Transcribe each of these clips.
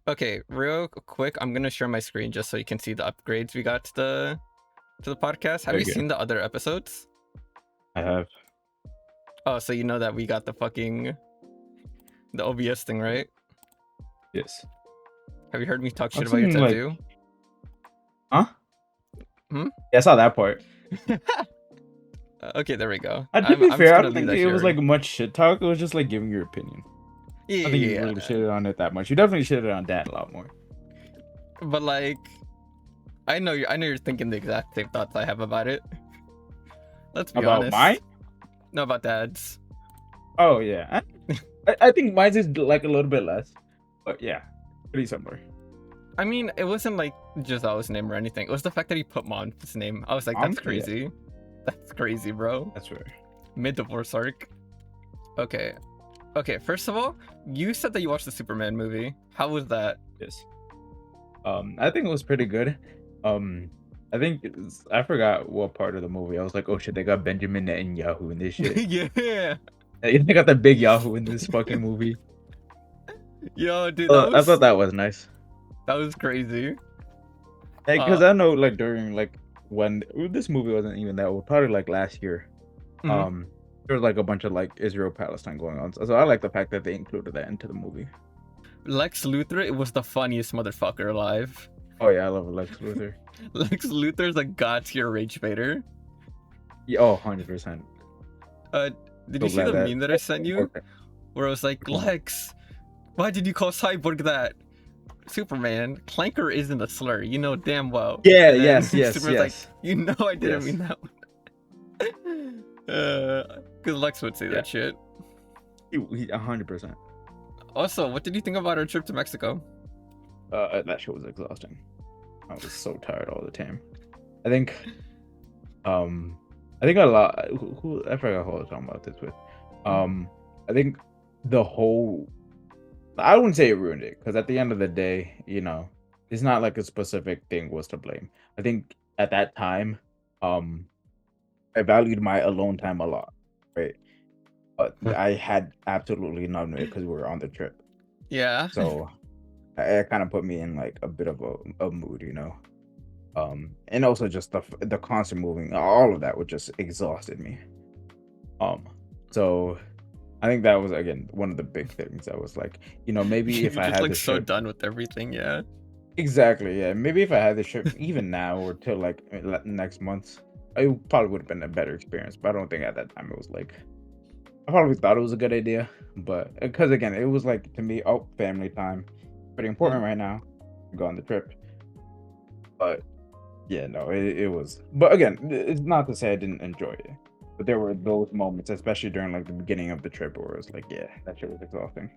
Okay, real quick, I'm gonna share my screen just so you can see the upgrades we got to the podcast. Have you Okay. seen the other episodes? I have. Oh, so you know that we got the OBS thing, right? Yes. Have you heard me talk shit I've about your seen like, tattoo? huh? Hmm? Yeah, I saw that part. Okay, there we go. To be I'm fair, just I gonna don't leave think that it was like sharing. much shit talk. It was just like giving your opinion. Yeah, I think you yeah, really yeah. shitted on it that much. You definitely shitted on Dad a lot more. But like, I know you're thinking the exact same thoughts I have about it. Let's be About honest. mine? No, about Dad's. Oh yeah. I think mine is like a little bit less, but yeah, pretty similar. I mean, it wasn't like Giselle's name or anything. It was the fact that he put Mom's name. I was like, that's Yeah, crazy. That's crazy, bro. that's fair. Mid-divorce arc. Okay. Okay, first of all, you said that you watched the Superman movie. How was that? Yes. I think it was pretty good. I think I forgot what part of the movie. I was like, oh shit, they got Benjamin Netanyahu in this shit. Yeah. They got the big Yahoo in this fucking movie. Yo, dude, I thought that was nice. that was crazy. Because I know like during like when this movie wasn't even that old, probably like last year. Mhm. There was like a bunch of like Israel Palestine going on. So I like the fact that they included that into the movie. Lex Luthor, it was the funniest motherfucker alive. Oh yeah, I love Lex Luthor. Lex Luthor's a god tier rage baiter. Yeah, oh, 100%. Did So you see glad the that meme that I sent you? Where I was like, Lex, why did you call Cyborg that? Superman, clanker isn't a slur, you know damn well. Yeah, And then yes. Superman's like, you know I didn't Yes. mean that one. Because Lex would say that shit. He 100%. Also, what did you think about our trip to Mexico? That shit was exhausting. I was so tired all the time. I think a lot. I forgot who I was talking about this with. I think the whole. I wouldn't say it ruined it because at the end of the day, you know, it's not like a specific thing was to blame. I think at that time, I valued my alone time a lot, right? But I had absolutely none of it because we were on the trip. Yeah. So it kind of put me in like a bit of a mood, you know. And also just the constant moving, all of that would just exhausted me. So I think that was again one of the big things. I was like, you know, maybe if You're I just had like the so ship, done with everything, yeah. exactly, yeah, maybe if I had the ship even now or till like next month, it probably would have been a better experience. But I don't think at that time it was like. I probably thought it was a good idea, but because again, it was like to me, oh, family time, pretty important right now. Go on the trip, but yeah, no, it was. But again, it's not to say I didn't enjoy it, but there were those moments, especially during like the beginning of the trip, where it was like, yeah, that shit was exhausting.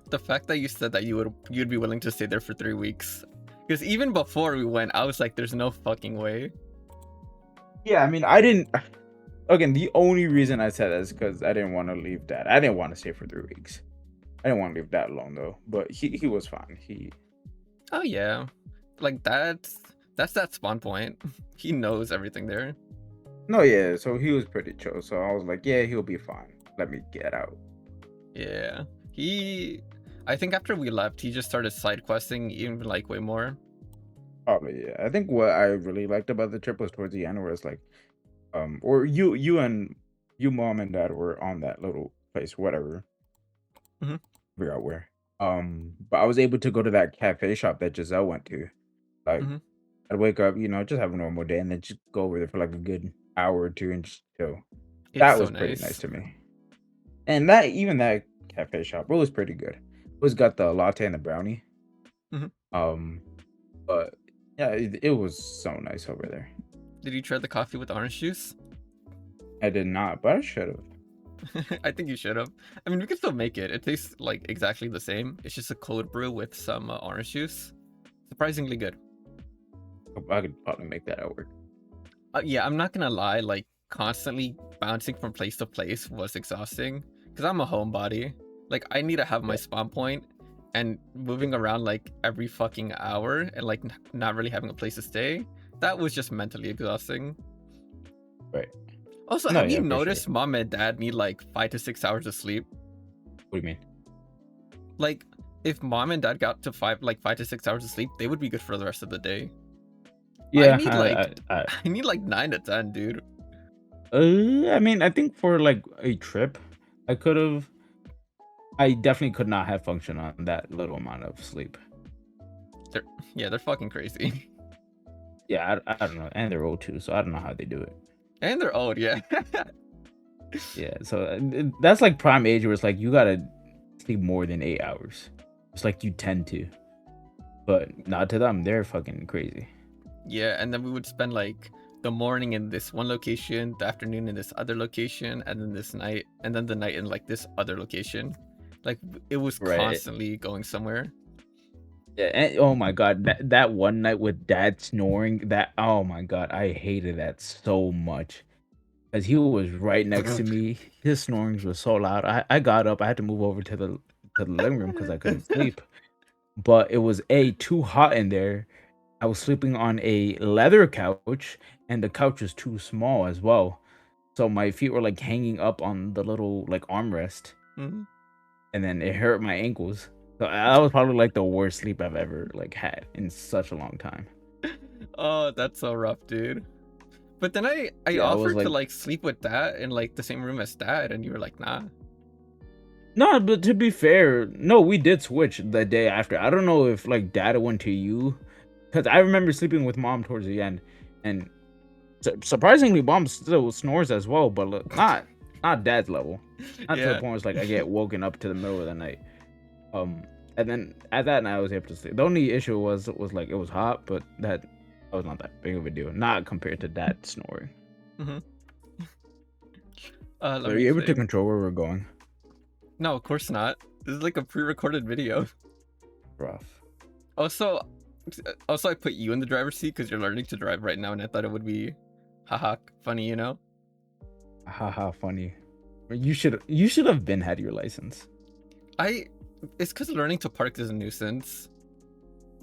The fact that you said that you'd be willing to stay there for 3 weeks, because even before we went, I was like, there's no fucking way. Yeah, I mean, I didn't. Again, the only reason I said that is because I didn't want to leave Dad. I didn't want to stay for 3 weeks. I didn't want to leave Dad alone though, but he was fine. Oh yeah, like that's that spawn point. He knows everything there. No, yeah, so he was pretty chill. So I was like, yeah, he'll be fine. Let me get out. Yeah, I think after we left, he just started side questing even like way more. Probably, yeah. I think what I really liked about the trip was towards the end, where it's like, or you, mom and dad were on that little place, whatever. Mhm. Figure out where. But I was able to go to that cafe shop that Giselle went to. Like, Mhm. I'd wake up, you know, just have a normal day, and then just go over there for like a good hour or two and just chill. It's That so was pretty nice nice. to me. And that cafe shop, it was pretty good. It was got the latte and the brownie. Mhm. But yeah, it was so nice over there. Did you try the coffee with orange juice? I did not, but I should have. I think you should have. I mean, we can still make it. It tastes like exactly the same. It's just a cold brew with some orange juice. Surprisingly good. I could probably make that at work. Yeah, I'm not gonna lie. Like constantly bouncing from place to place was exhausting because I'm a homebody. Like I need to have my spawn point, and moving around like every fucking hour and like not really having a place to stay. That was just mentally exhausting. Right. Also, No, have you yeah, for noticed sure. mom and dad need like 5 to 6 hours of sleep? What do you mean? Like if mom and dad got to 5 to 6 hours of sleep, they would be good for the rest of the day. I Yeah, need like I need like 9 to 10, dude. I mean, I think for like a trip, I could have. I definitely could not have functioned on that little amount of sleep. They're fucking crazy. Yeah, I don't know, and they're old too, so I don't know how they do it. And they're old, yeah. Yeah, so that's like prime age where it's like you gotta sleep more than 8 hours. It's like you tend to, but not to them. They're fucking crazy. Yeah, and then we would spend like the morning in this one location, the afternoon in this other location, and then this night, and then the night in like this other location. Like it was Right. constantly going somewhere. Yeah, and, oh my god, that one night with dad snoring, that oh my god, I hated that so much. Cause he was right next to me. His snorings was so loud. I got up. I had to move over to the living room because I couldn't sleep. But it was too hot in there. I was sleeping on a leather couch, and the couch was too small as well. So my feet were like hanging up on the little like armrest, Mhm. and then it hurt my ankles. So that was probably like the worst sleep I've ever like had in such a long time. Oh, that's so rough, dude. But then I Yeah, I was offered to like, like sleep with dad in like the same room as dad, and you were like, nah. no, but to be fair, no, we did switch the day after. I don't know if like dad went to you, because I remember sleeping with mom towards the end, and surprisingly, mom still snores as well, but look, not dad's level. Not to the Yeah. point where it's like I get woken up to the middle of the night. And then at that night I was able to sleep. The only issue was like it was hot, but that was not that big of a deal. Not compared to dad snoring. Mm-hmm. So Let are me you able to think. control where we're going? No, of course not. This is like a pre-recorded video. Rough. Also, I put you in the driver's seat because you're learning to drive right now, and I thought it would be, haha, funny, you know? Haha, funny. You should have been had your license. It's because learning to park is a nuisance.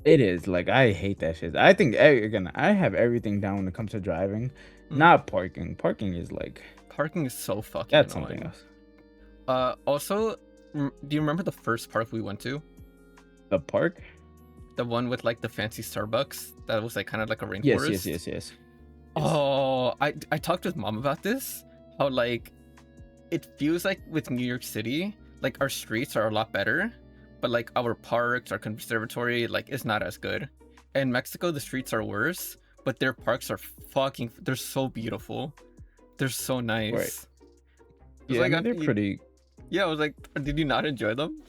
It is like I hate that shit. I think again I have everything down when it comes to driving, not parking. Parking is like Parking is so fucking that's annoying. something else. Also, do you remember the first park we went to? The park? The one with like the fancy Starbucks that was like kind of like a rainforest? Yes. Oh, I talked with mom about this. How like it feels like with New York City, like our streets are a lot better, but like our parks, our conservatory, like is not as good. In Mexico, the streets are worse, but their parks are they're so beautiful. They're so nice. Right. It's Yeah, like, I mean, they're pretty. Yeah, I was like, did you not enjoy them?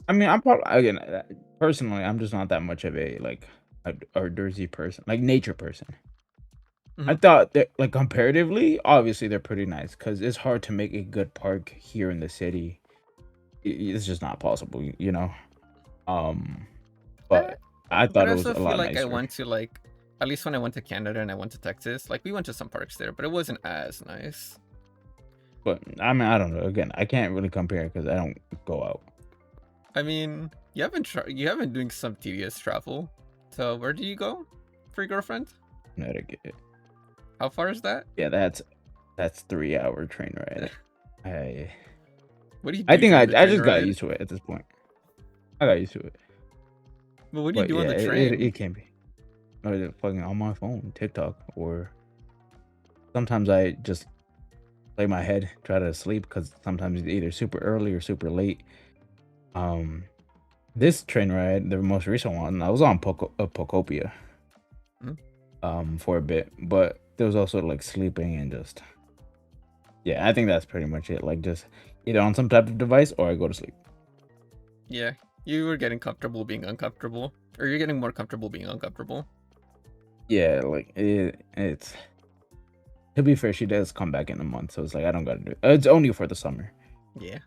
I mean, I'm probably again personally, I'm just not that much of a like a outdoorsy person, like nature person. I Mhm. thought that like comparatively, obviously they're pretty nice because it's hard to make a good park here in the city. It's just not possible, you know. Um, Eh, but I But thought I it was also a feel lot like I nicer. went to like, at least when I went to Canada and I went to Texas, like we went to some parks there, but it wasn't as nice. But I mean, I don't know. Again, I can't really compare because I don't go out. I mean, you haven't doing some tedious travel. So where do you go for your girlfriend? Connecticut. How far is that? Yeah, that's 3 hour train ride. I What do you I do think during the I train just got ride? used to it at this point. I got used to it. But what do you But do on yeah, the it train? can be. Or fucking on my phone, TikTok, or sometimes I just lay my head, try to sleep because sometimes it's either super early or super late. Um, this train ride, the most recent one, I was on Pocopia, Hmm? for a bit, but there was also like sleeping and just yeah, I think that's pretty much it. Like just either on some type of device or I go to sleep. Yeah, you were getting comfortable being uncomfortable, or you're getting more comfortable being uncomfortable. Yeah, like it's to be fair, she does come back in a month, so it's like I don't gotta do it. It's only for the summer. Yeah.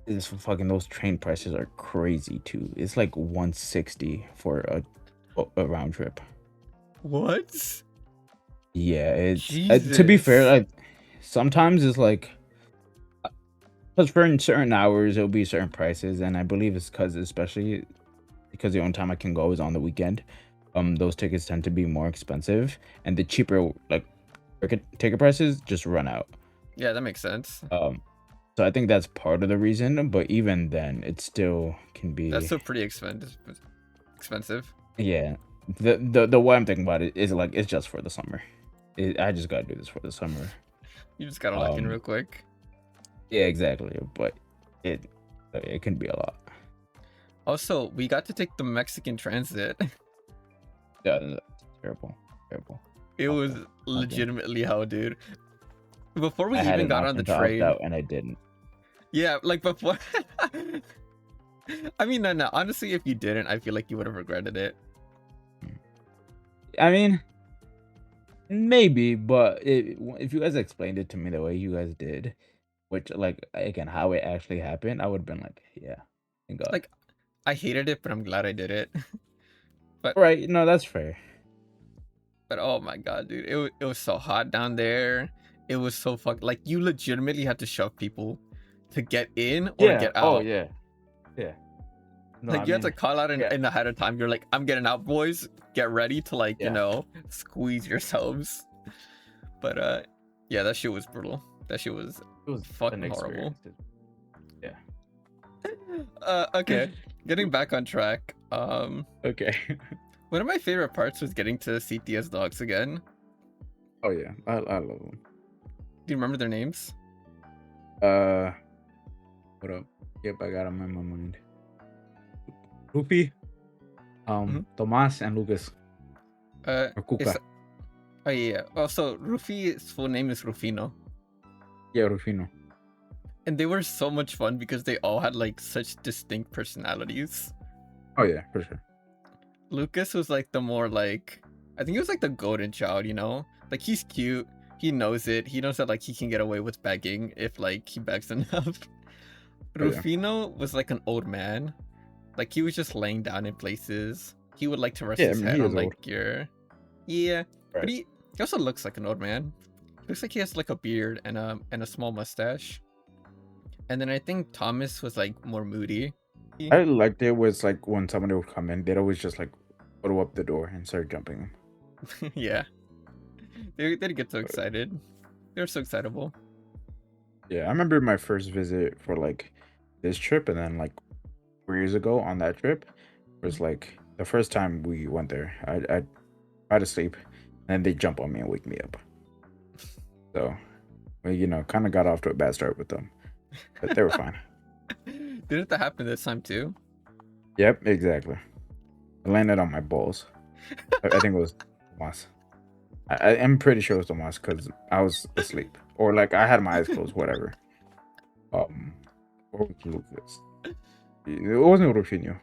It's fucking those train prices are crazy too. It's like 160 for a round trip. What? Yeah, it's to be fair, Jesus. like sometimes it's like because for in certain hours it'll be certain prices, and I believe it's because especially because the only time I can go is on the weekend. Those tickets tend to be more expensive, and the cheaper like ticket prices just run out. Yeah, that makes sense. Um, So I think that's part of the reason, but even then, it still can That's be. still pretty expensive. Yeah. The way I'm thinking about it is like it's just for the summer. I just gotta do this for the summer. You just gotta lock in Um. real quick. Yeah, exactly. But it can be a lot. Also, we got to take the Mexican transit. Yeah, that's terrible. Terrible. It was Okay. Okay. legitimately hell, dude. Before we I had even an got on the option to opt train, out and I didn't. yeah, like before. I mean, no. Honestly, if you didn't, I feel like you would have regretted it. I mean, maybe, but if you guys explained it to me the way you guys did, which like again how it actually happened, I would have been like, yeah, thank God. Like, I hated it, but I'm glad I did it. but Right? No, that's fair. but oh my god, dude, it was so hot down there. It was so like you legitimately had to shove people to get in or Yeah. get Oh out. yeah. Yeah. No, I Like you had to mean, call out yeah, in ahead of time. You're like, I'm getting out, boys. Get ready to like, yeah. squeeze yourselves. But yeah, that shit was brutal. That shit was It was an fucking horrible. experience. Yeah. Okay. Getting back on track. Okay. One of my favorite parts was getting to CTS dogs again. Oh yeah, I love them. Do you remember their names? Uh, what up? Yep, I got them in my mind. Rupi, Mhm. Tomas, and Lucas or It's Cuca. oh yeah. Also, Rufi's full name is Rufino. Yeah, Rufino. And they were so much fun because they all had like such distinct personalities. Oh yeah, for sure. Lucas was like the more like I think he was like the golden child, Like he's cute, he knows it, he knows that like he can get away with begging if like he begs enough. Oh yeah, Rufino was like an old man. Like he was just laying down in places. He would like to rest yeah. I his mean, head he is on old, like your yeah. But right? he also looks like an old man. Looks like he has like a beard and a small mustache. And then I think Thomas was like more moody. I liked it was like when somebody would come in, they'd always just like throw up the door and start jumping them. Yeah. They'd get so excited. They were so excitable. Yeah, I remember my first visit for like this trip, and then like 3 years ago on that trip was like the first time we went there. I tried to sleep, and then they jump on me and wake me up. So, well, kind of got off to a bad start with them, but they were fine. Didn't that happen this time too? Yep, exactly. I landed on my balls. I think it was Tomas. I'm pretty sure it was Tomas because I was asleep, or like I had my eyes closed, whatever. Or was Lucas? It wasn't Rufino,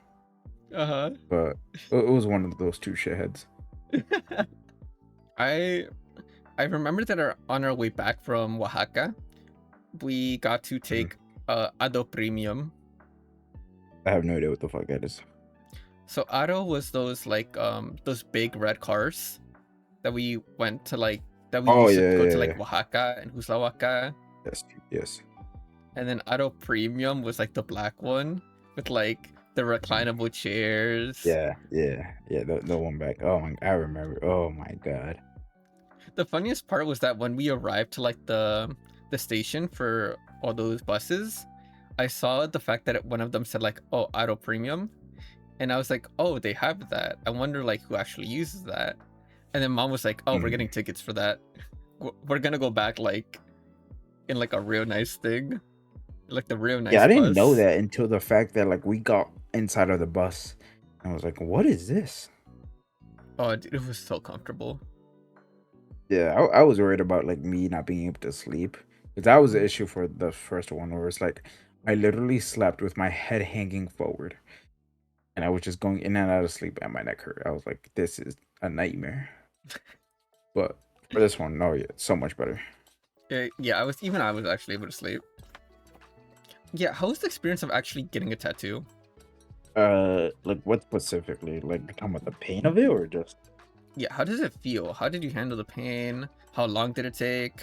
Uh-huh. but it was one of those two shitheads. I I remember that on our way back from Oaxaca, we got to take Ado Premium. I have no idea what the fuck that is. So Ado was those like those big red cars that we went to like that we Oh used to yeah, go yeah, to yeah. like Oaxaca and Huslahuaca. Yes, yes. And then Ado Premium was like the black one with like the reclinable chairs. Yeah, yeah, yeah. The one back. Oh my, I remember. Oh my god. The funniest part was that when we arrived to like the station for all those buses, I saw the fact that one of them said like, "Oh, Auto Premium," and I was like, "Oh, they have that. I wonder like who actually uses that." And then Mom was like, "Oh, we're getting tickets for that. We're gonna go back like in like a real nice thing, like the real nice Yeah, I didn't know bus." that until the fact that like we got inside of the bus, and I was like, "What is this?" Oh, dude, it was so comfortable. Yeah, I was worried about like me not being able to sleep because that was the issue for the first one, where it's like I literally slept with my head hanging forward, and I was just going in and out of sleep, and my neck hurt. I was like, "This is a nightmare." But for this one, no, yeah, it's so much better. Yeah, I was actually able to sleep. Yeah, how was the experience of actually getting a tattoo? Like what specifically? Like talking about the pain of it, or just Yeah, how does it feel? How did you handle the pain? How long did it take?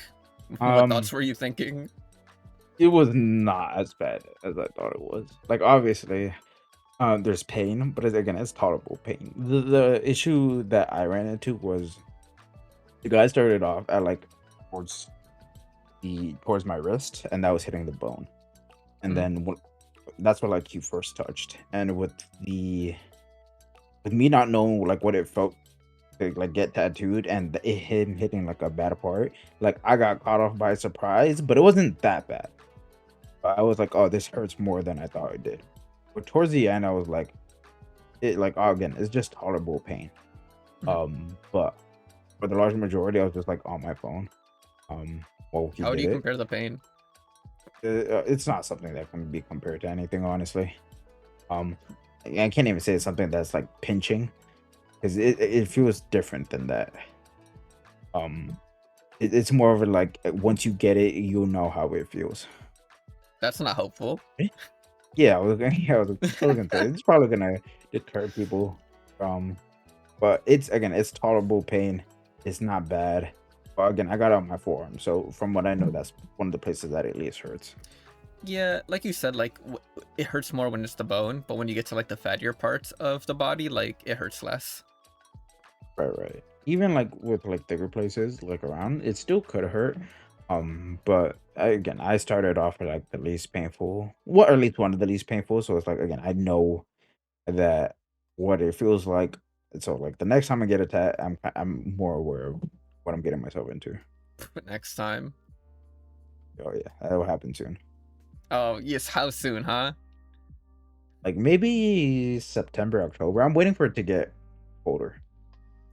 What um, thoughts were you thinking? it was not as bad as I thought it was. Like obviously, there's pain, but again, it's tolerable pain. The issue that I ran into was the guy started off at like towards towards my wrist, and that was hitting the bone. and Mhm. then that's what like you first touched, and with me not knowing like what it felt to like get tattooed and him hitting like a bad part, like I got caught off by surprise, but it wasn't that bad. I was like, oh, this hurts more than I thought it did. But towards the end, I was like, oh, again, it's just tolerable pain. Mhm. But for the large majority, I was just like on my phone. While he How do did you it. compare the pain? It's not something that can be compared to anything, honestly. Um, I can't even say it's something that's like pinching because it feels different than that. Um, it's more of a like once you get it, you'll know how it feels. That's not hopeful. Eh? Yeah, I was gonna, yeah, I was gonna say it's probably gonna deter people from, but it's again, it's tolerable pain. It's not bad. But again, I got it on my forearm, so from what I know, that's one of the places that it least hurts. Yeah, like you said, like it hurts more when it's the bone, but when you get to like the fattier parts of the body, like it hurts less. Right, right. Even like with like thicker places, like around, it still could hurt. But again, I started off with like the least painful, well, or at least one of the least painful. So it's like again, I know that what it feels like. So like the next time I get a tat, I'm more aware of what I'm getting myself into. But next time. Oh yeah, that will happen soon. Oh yes, how soon, huh? Like maybe September, October. I'm waiting for it to get colder.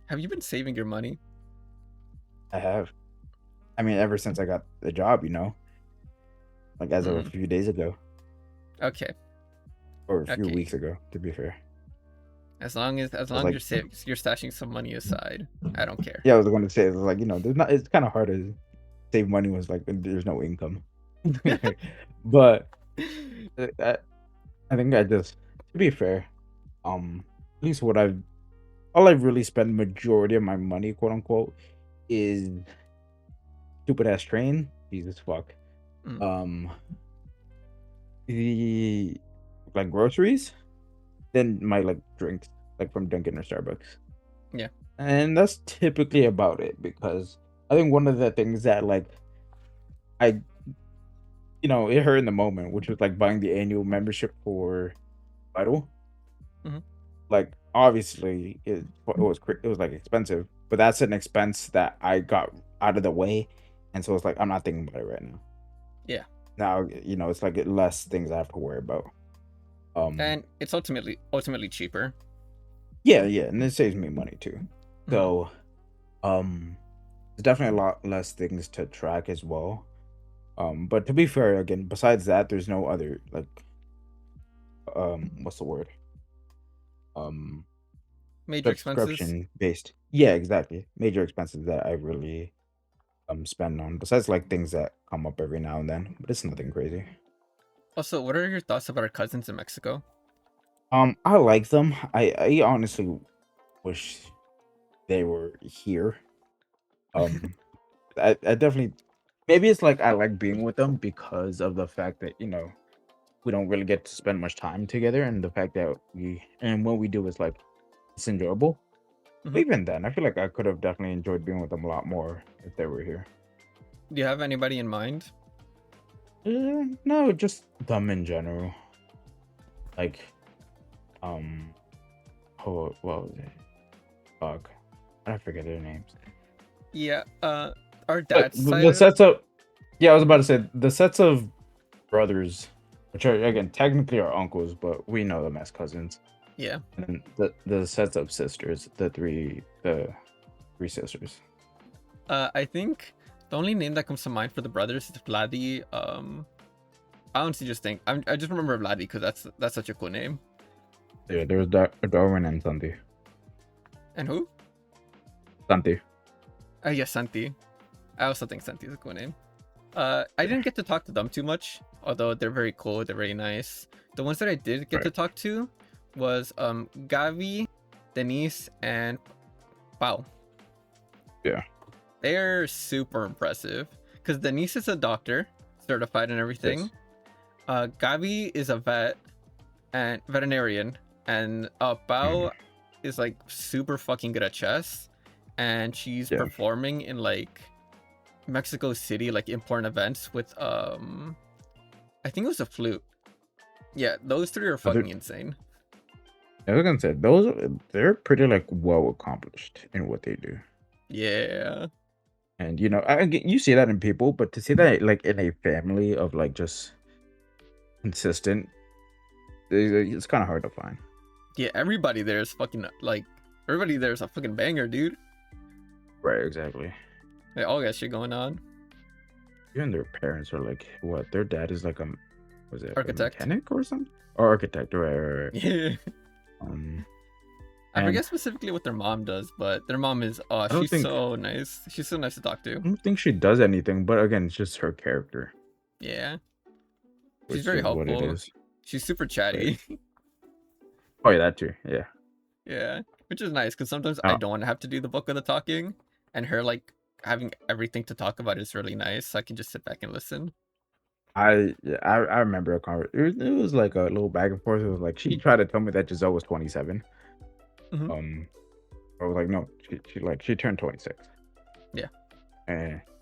Have you been saving your money? I have. I mean, ever since I got the job, like as of a Hmm. few days ago Okay. or a few Okay. weeks ago, to be fair. As I was long as like, you're stashing some money aside, I don't care. yeah, I was going to say, it's like, there's not, it's kind of hard to save money when it's like there's no income. But I, I think I just, to be fair, at least all I've really spent majority of my money, quote unquote, is stupid ass train. Jesus fuck. Mm, Um, the like groceries, then my like drinks, like from Dunkin' or Starbucks. yeah. And that's typically about it because I think one of the things that like I it hurt in the moment, which was like buying the annual membership for Vital. Hmm. Like obviously it was like expensive, but that's an expense that I got out of the way, and so it's like I'm not thinking about it right now. Yeah. Now it's like less things I have to worry about. Um, And it's ultimately cheaper. yeah, yeah, and it saves me money too. Hmm. So there's definitely a lot less things to track as well. But to be fair, again, besides that, there's no other like what's the word? Um Major expenses. Subscription based. Yeah, exactly. Major expenses that I really spend on. Besides like things that come up every now and then, but it's nothing crazy. Also, what are your thoughts about our cousins in Mexico? I like them. I honestly wish they were here. Um I definitely maybe it's like I like being with them because of the fact that, we don't really get to spend much time together and the fact that when we do it's like it's enjoyable. But Hmm. even then, I feel like I could have definitely enjoyed being with them a lot more if they were here. Do you have anybody in mind? No, just them in general. Like, oh, what was it? Fuck, I forget their names. Yeah. Our But dad's the side. sets of, yeah, I was about to say the sets of brothers, which are again technically our uncles, but we know them as cousins. Yeah. And then the sets of sisters, the three sisters. I think the only name that comes to mind for the brothers is Vladdy. I honestly just think I just remember Vladdy because that's such a cool name. Yeah, there's Darwin and Santi. And who? Santi. Yes, Santi. I also think Santi is a cool name. I Yeah, didn't get to talk to them too much, although they're very cool. They're very nice. The ones that I did get to right. talk to was Gavi, Denise, and Pau. Yeah. They're super impressive because Denise is a doctor, certified and everything. Yes. Gavi is a veterinarian, and Mhm. Pau is like super fucking good at chess, and she's Yeah. performing in like Mexico City, like important events with I think it was a flute. Yeah, those three are Other, fucking insane. I was gonna say they're pretty like well accomplished in what they do. Yeah. And you see that in people, but to see that like in a family of like just consistent, it's kind of hard to find. Yeah, everybody there is fucking like everybody there is a fucking banger, dude. Right, exactly. They all got shit going on. Even their parents are like, what? Their dad is like was it a Architect. mechanic or something? Or architect, right. Yeah. Um, I and forget specifically what their mom does, but their mom is I don't she's think so nice. She's so nice to talk to. I don't think she does anything, but again, it's just her character, Yeah. She's which very is what it helpful. is. She's super Right. chatty. Oh yeah, that too. Yeah. Yeah. Which is nice because sometimes I Oh, don't want to have to do the bulk of the talking. And her like having everything to talk about is really nice. I can just sit back and listen. I remember a conversation. It was like a little back and forth. It was like she tried to tell me that Giselle was 27. Hmm. Um, I was like, no, she turned 26. Yeah.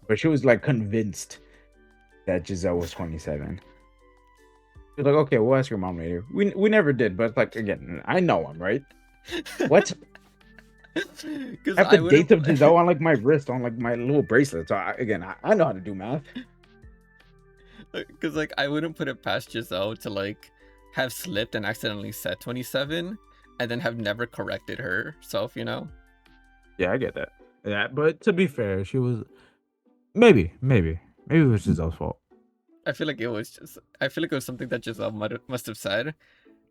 But she was like convinced that Giselle was 27. She's like, okay, we'll ask your mom later. We never did, but like again, I know him, right? What? Because I have I the wouldn't dates of Giselle on like my wrist on like my little bracelet. So I know how to do math. because like I wouldn't put it past Giselle to like have slipped and accidentally said 27 and then have never corrected herself, you know? Yeah, I get that. Yeah, but to be fair, she was maybe it was Giselle's fault. I feel like it was something that Giselle must have said.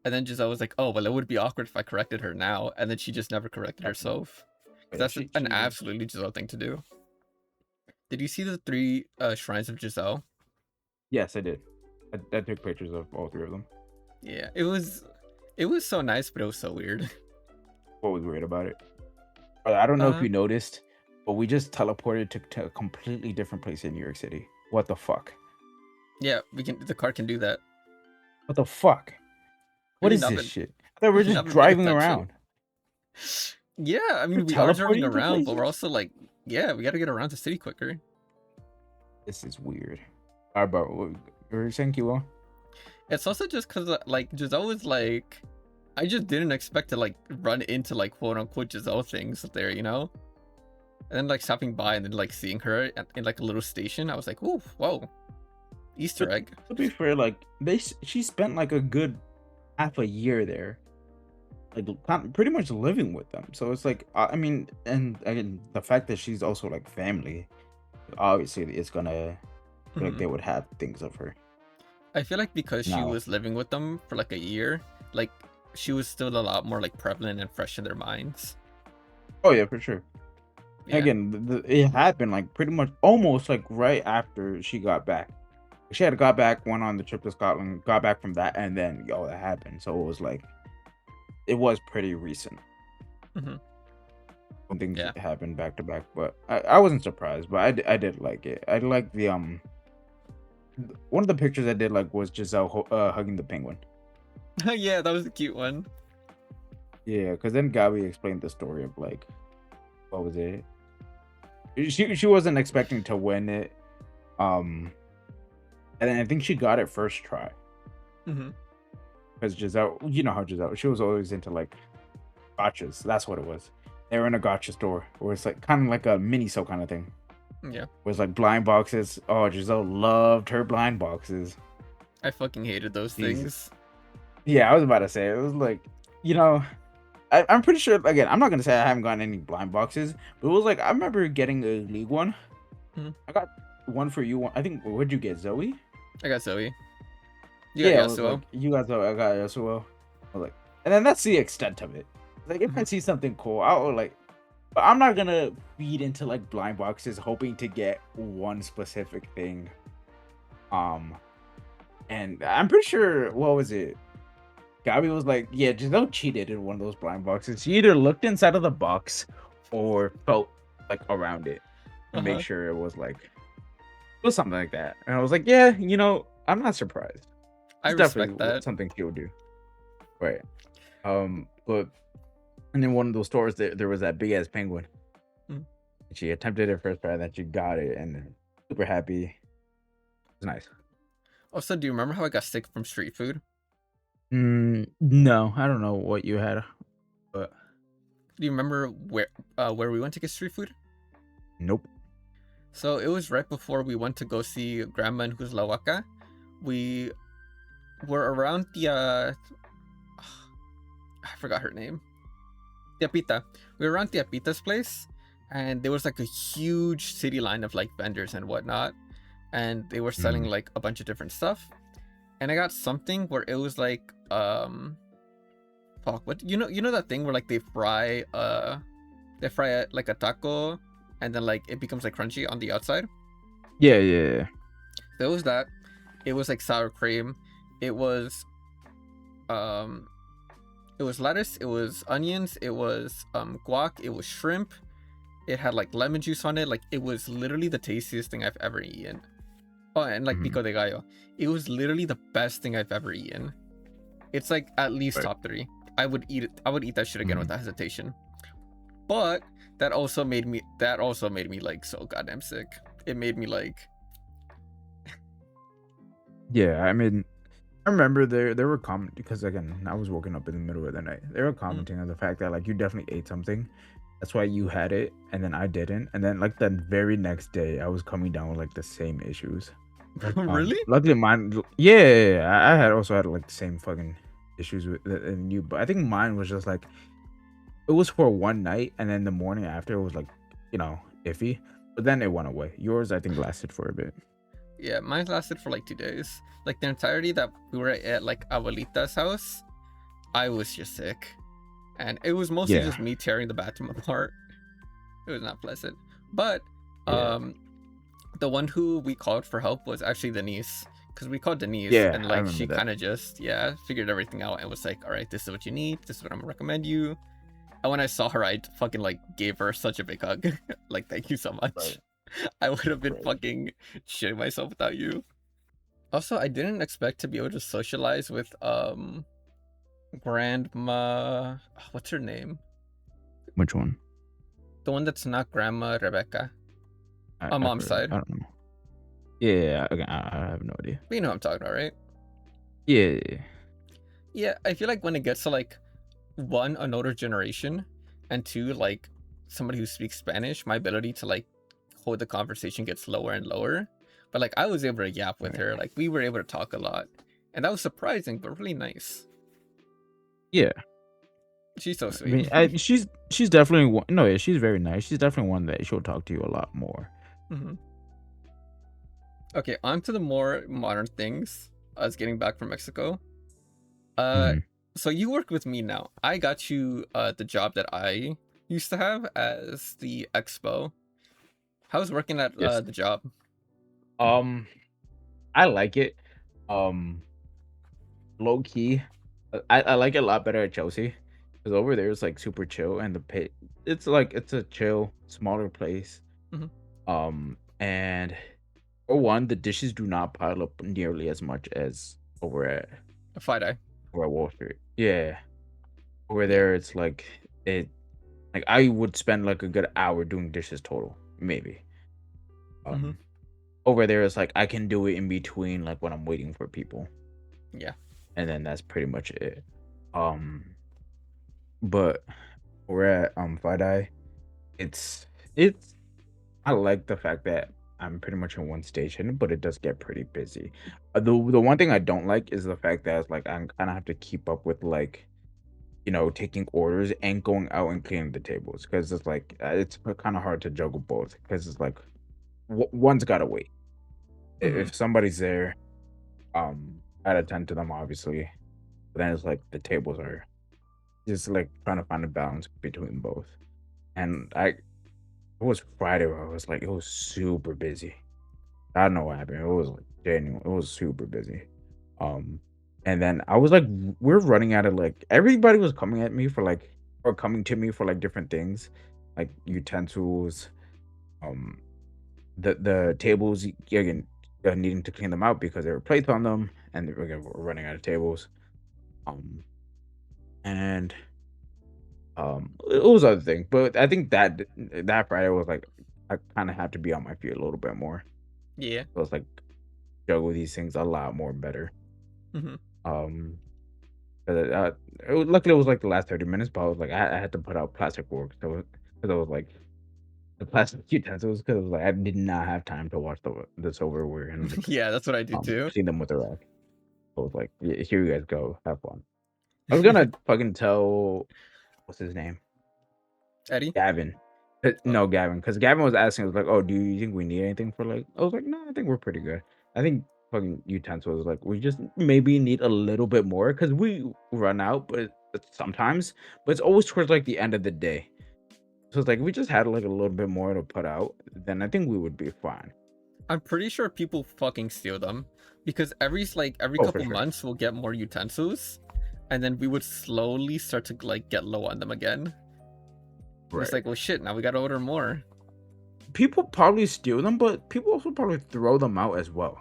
And then Giselle was like, oh, well, it would be awkward if I corrected her now. And then she just never corrected herself. 'Cause Yeah, that's an absolutely Giselle thing to do. Did you see the three shrines of Giselle? yes, I did. I took pictures of all three of them. Yeah, it was so nice, but it was so weird. What was weird about it? I don't know if Uh, you noticed, but we just teleported to a completely different place in New York City. What the fuck? yeah, the car can do that. What the fuck? What Have you is not this been shit? I thought we are have you just not been paying driving attention? around. Yeah, I We're mean we are driving teleporting to around, but we're places? also like, yeah, we gotta get around the city quicker. This is weird. All right, bro. What were saying, Kilo? It's also just because like Giselle was like, I just didn't expect to like run into like quote unquote Giselle things there, you know? And then like stopping by and then like seeing her in like a little station, I was like, ooh, whoa, Easter But egg. to be fair, like she spent like a good half a year there, like pretty much living with them. So it's like, I mean, and again, the fact that she's also like family, obviously, it's gonna like Mhm. they would have things of her I feel like because she now. was living with them for like a year, like she was still a lot more like prevalent and fresh in their minds. Oh yeah, for sure. Yeah. Again, it happened like pretty much almost like right after she got back. She had got back, went on the trip to Scotland, got back from that, and then that happened. So it was like it was pretty recent Hmm. when things Yeah. happened back to back. But I wasn't surprised, but I did like it. I like the one of the pictures I did like was Giselle hugging the penguin. Yeah, that was a cute one. Yeah, because then Gabby explained the story of like what was it? She wasn't expecting to win it, um, and then I think she got it first try Hmm. because Giselle, you know how Giselle, she was always into like gotchas. That's what it was. They were in a gotcha store where it's like kind of like a Miniso kind of thing. Yeah. Where it's like blind boxes. Oh, Giselle loved her blind boxes. I fucking hated those She's things. Yeah, I was about to say it was like, you know, I'm pretty sure. Again, I'm not gonna say I haven't gotten any blind boxes, but it was like I remember getting a league one. Mhm. I got one for you. I think what'd you get, Zoe? I got Zoe. You got Yeah, it was like Yasuo. you got Zoe. I got Yasuo. I was like, and then that's the extent of it. Like if I Mhm. see something cool, I'll like. But I'm not gonna feed into like blind boxes hoping to get one specific thing. Um, and I'm pretty sure what was it? Gabby was like, yeah, Giselle cheated in one of those blind boxes. She either looked inside of the box or felt like around it to make Uh-huh. sure it was like it was something like that. And I was like, yeah, I'm not surprised. I It's respect definitely that. something she'll do. Right. But and in one of those stores there was that big ass penguin. Mm. She attempted it first try, then she got it and super happy. It's nice. Also, do you remember how I got sick from street food? No, I don't know what you had, but Do you remember where we went to get street food? nope. So it was right before we went to go see Grandma in Cuslawaka. We were around the I forgot her name. Tiapita. We were around Tiapita's place, and there was like a huge city line of like vendors and whatnot, and they were selling Mm. like a bunch of different stuff. And I got something where it was like fuck, what, you know that thing where like they fry it like a taco, and then like it becomes like crunchy on the outside. Yeah, yeah, yeah. There was that. It was like sour cream. It was um it was lettuce, it was onions, it was guac, it was shrimp, it had like lemon juice on it. Like it was literally the tastiest thing I've ever eaten. Oh, and like Mhm. pico de gallo. It was literally the best thing I've ever eaten. It's like at least Right. top 3. I would eat it. I would eat that shit again Mhm. without hesitation. But that also made me like so goddamn sick. It made me like Yeah, I mean, I remember they were commenting because again, I was woken up in the middle of the night. They were mm, commenting on the fact that like you definitely ate something. That's why you had it, and then I didn't. And then like the very next day, I was coming down with like the same issues. really? Luckily mine, yeah, yeah, yeah, I had also had like the same fucking issues with and you, but I think mine was just like it was for one night, and then the morning after it was like, iffy. But then it went away. Yours, I think, lasted for a bit. Yeah, mine lasted for like 2 days. Like the entirety that we were at like Abuelita's house, I was just sick. And it was mostly Yeah, just me tearing the bathroom apart. It was not pleasant. But yeah, um the one who we called for help was actually Denise. Because we called Denise yeah. and I like remember she that. kind of just, yeah, figured everything out and was like, all right, this is what you need. This is what I'm gonna recommend you. And when I saw her, I fucking like gave her such a big hug. Like, thank you so Right, much. I would have been right. fucking shitting myself without you. Also, I didn't expect to be able to socialize with grandma. What's her name? Which one? The one that's not grandma Rebecca on I mom's forgot. side. I don't know. Yeah, yeah, yeah, again, I have no idea. But you know what I'm talking about, right? Yeah, yeah, yeah. Yeah, I feel like when it gets to like one, an older generation, and two, like somebody who speaks Spanish, my ability to like hold the conversation gets lower and lower. But like I was able to yap with Right. her. Like we were able to talk a lot. And that was surprising, but really nice. Yeah. She's so I sweet. mean, she's definitely one. No, yeah, she's very nice. She's definitely one that she'll talk to you a lot more. Mhm. Okay, on to the more modern things. Us getting back from Mexico. Uh, Hmm. so you work with me now. I got you the job that I used to have as the expo. How's working at Yes. the job? Um, I like it. Um, Low key, I like it a lot better at Chelsea because over there it's like super chill and the pit. It's like it's a chill, smaller place. Mhm. And for one, the dishes do not pile up nearly as much as Fight eye. over at Wall Street. Yeah, over Yeah. there it's like it. Like I would spend like a good hour doing dishes total, maybe. Hmm. Um, Over there it's like I can do it in between, like when I'm waiting for people, Yeah. and then that's pretty much it. Um, but we're at Fidei. It's it's I like the fact that I'm pretty much in one station, but it does get pretty busy. The one thing I don't like is the fact that like I kind of have to keep up with like taking orders and going out and cleaning the tables because it's like it's kind of hard to juggle both because it's like one's gotta wait. Hmm. If somebody's there, I'd attend to them obviously. But then it's like the tables are just like trying to find a balance between both. And it was Friday where I was like, it was super busy. I don't know what happened. It was like genuine. It was super busy. Um, and then I was like, we're running out of like everybody was coming at me for like or coming to me for like different things, like utensils, um, the tables again needing to clean them out because there were plates on them, and again we're running out of tables. Um, and it was other things, but I think that Friday was like I kind of had to be on my feet a little bit more. Yeah. It was like juggle these things a lot more better. Hmm. Um, luckily it was like the last 30 minutes, but I was like, I had to put out plastic work, so because I was like the plastic utensils, because like I did not have time to watch the silverware and like Yeah, that's what I do too. clean them with the rack. So I was like, yeah, here you guys go, have fun. I was gonna fucking tell what's his name, Eddie. Gavin. Oh, No, Gavin, because Gavin was asking, was like, "Oh, do you think we need anything for like?" I was like, "No, I think we're pretty good." I think fucking utensils, like, we just maybe need a little bit more because we run out, but sometimes, but it's always towards like the end of the day. So it's like if we just had like a little bit more to put out, then I think we would be fine. I'm pretty sure people fucking steal them because every Oh, for couple sure. months we'll get more utensils, and then we would slowly start to like get low on them again. And it's Right. like, well, shit, now we gotta order more. People probably steal them, but people also probably throw them out as well.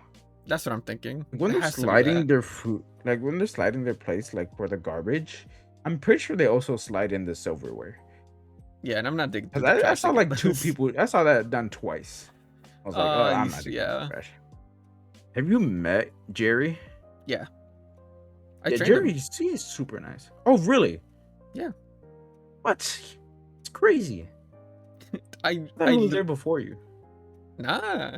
That's what I'm thinking. Like, when It they're has to be sliding that. their food, like when they're sliding their plates, like for the garbage, I'm pretty sure they also slide in the silverware. Yeah, and I'm not digging through 'Cause the I trash to saw get like two those. people. I saw that done twice. I was like, oh, I'm not digging through Yeah, the trash. Have you met Jerry? yeah. I Yeah, trained him. Jerry, he is super nice. Oh, really? Yeah, What? It's crazy. I I thought I he was li- there before you. nah.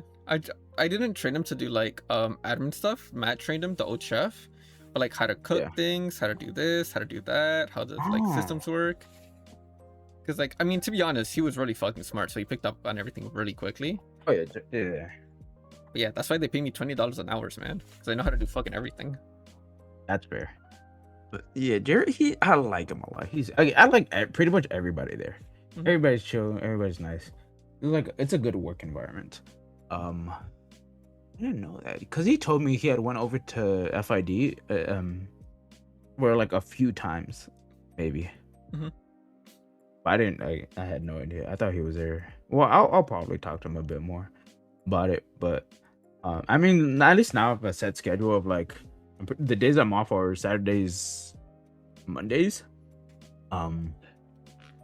I didn't train him to do like admin stuff. Matt trained him, the old chef, but like how to cook Yeah. things, how to do this, how to do that, how the like Oh. systems work. Because like I mean, to be honest, he was really fucking smart, so he picked up on everything really quickly. Oh yeah. Yeah. But yeah, that's why they pay me $20 an hour, man. Because I know how to do fucking everything. That's fair. But yeah, Jerry, I like him a lot. I like pretty much everybody there. Mhm. Everybody's chill. Everybody's nice. It's a good work environment. Um, I didn't know that because he told me he had went over to FID for like a few times, maybe. Mhm. But I didn't. I had no idea. I thought he was there. Well, I'll probably talk to him a bit more about it. But I mean, at least now I have a set schedule of like the days I'm off are Saturdays, Mondays. Um,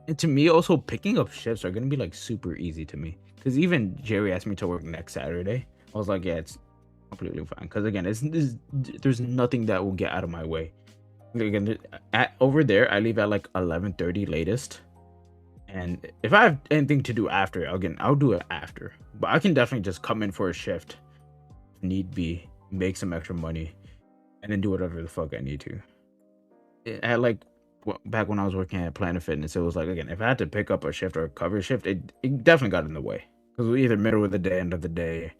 and to me, also picking up shifts are gonna be like super easy to me because even Jerry asked me to work next Saturday. I was like, yeah, it's completely fine. Because again, there's nothing that will get out of my way. Again, over there, I leave at like 11:30 latest. And if I have anything to do after, again, I'll do it after. But I can definitely just come in for a shift if need be, make some extra money, and then do whatever the fuck I need to. At like back when I was working at Planet Fitness, it was like again, if I had to pick up a shift or a cover shift, it definitely got in the way because we either middle of the day, end of the day.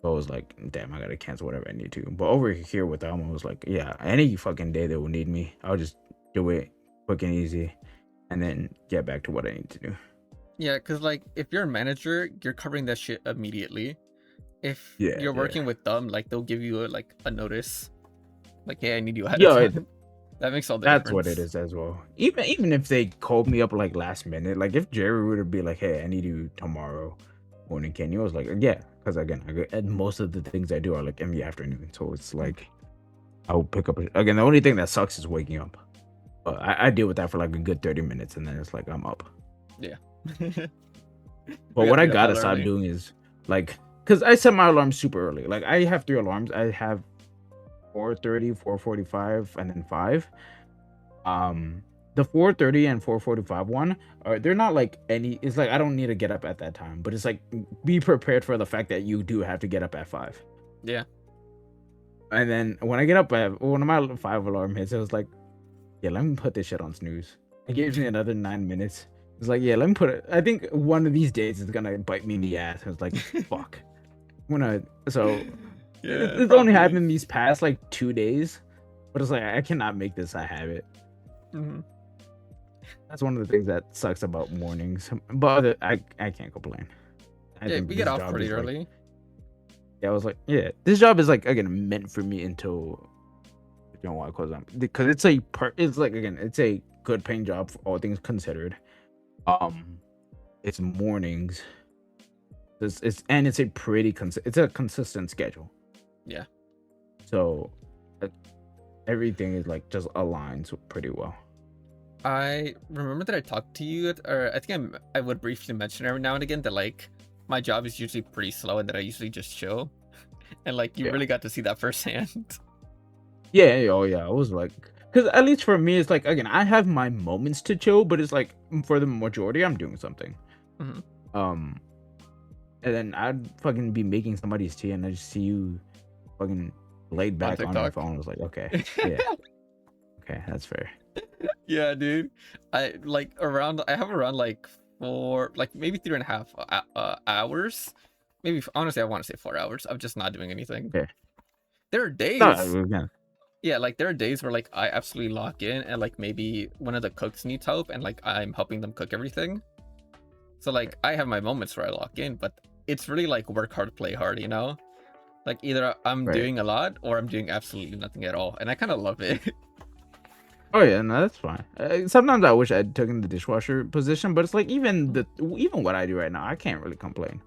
So I was like, damn, I gotta cancel whatever I need to. But over here with Alma, I was like, yeah, any fucking day they will need me, I'll just do it quick and easy, and then get back to what I need to do. Yeah, because like if you're a manager, you're covering that shit immediately. If Yeah, you're yeah. working with them, like they'll give you a notice, like, hey, I need you ahead of Yo, time. That makes all the that's what it difference. is as well. Even if they called me up like last minute, like if Jerry would be like, "Hey, I need you tomorrow morning," can you? I was like, "Yeah," because again, and most of the things I do are like in the afternoon, so it's like I'll pick up again. The only thing that sucks is waking up. But I deal with that for like a good 30 minutes, and then it's like I'm up. Yeah. But We what gotta I be up gotta hella stop early. doing is like, because I set my alarm super early. Like I have 3 alarms. I have 4:30, 4:45, and then 5. The 4:30 and 4:45 one are they're not like any. It's like I don't need to get up at that time, but it's like be prepared for the fact that you do have to get up at 5. Yeah. And then when I get up at one of my 5 alarm hits, it was like, yeah, let me put this shit on snooze. It gives me another 9 minutes. It's like, yeah, let me put it. I think one of these days it's gonna bite me in the ass. It's like, fuck. I'm gonna. So Yeah, it's only probably. happened these past like 2 days, but it's like I cannot make this a habit. Hmm. That's one of the things that sucks about mornings. But I can't complain. I Yeah, think we get this off job pretty is like, early. yeah, I was like, yeah, this job is like again meant for me until you know why, because it's a it's like again, it's a good paying job for all things considered. Um, it's mornings. It's a pretty it's a consistent schedule. Yeah. So everything is like just aligns pretty well. I remember that I talked to you, or I think I would briefly mention every now and again that like my job is usually pretty slow and that I usually just chill. and like you Yeah. really got to see that firsthand. Yeah, oh yeah, I was like, because at least for me, it's like again, I have my moments to chill, but it's like for the majority, I'm doing something. Mhm. Um, and then I'd fucking be making somebody's tea, and I just see you fucking laid On back on your TikTok. phone. I was like, okay, yeah, okay, that's fair. Yeah, dude. I have around like four, like maybe 3.5 hours. Maybe honestly, I want to say 4 hours. I'm just not doing anything. Yeah, There are no, days, again, yeah, like there are days where like I absolutely lock in and like maybe one of the cooks needs help and like I'm helping them cook everything. So like I have my moments where I lock in, but it's really like work hard, play hard, you know? Like either I'm right. doing a lot or I'm doing absolutely nothing at all, and I kind of love it. Oh yeah, no, that's fine. Sometimes I wish I'd taken the dishwasher position, but it's like even what I do right now, I can't really complain.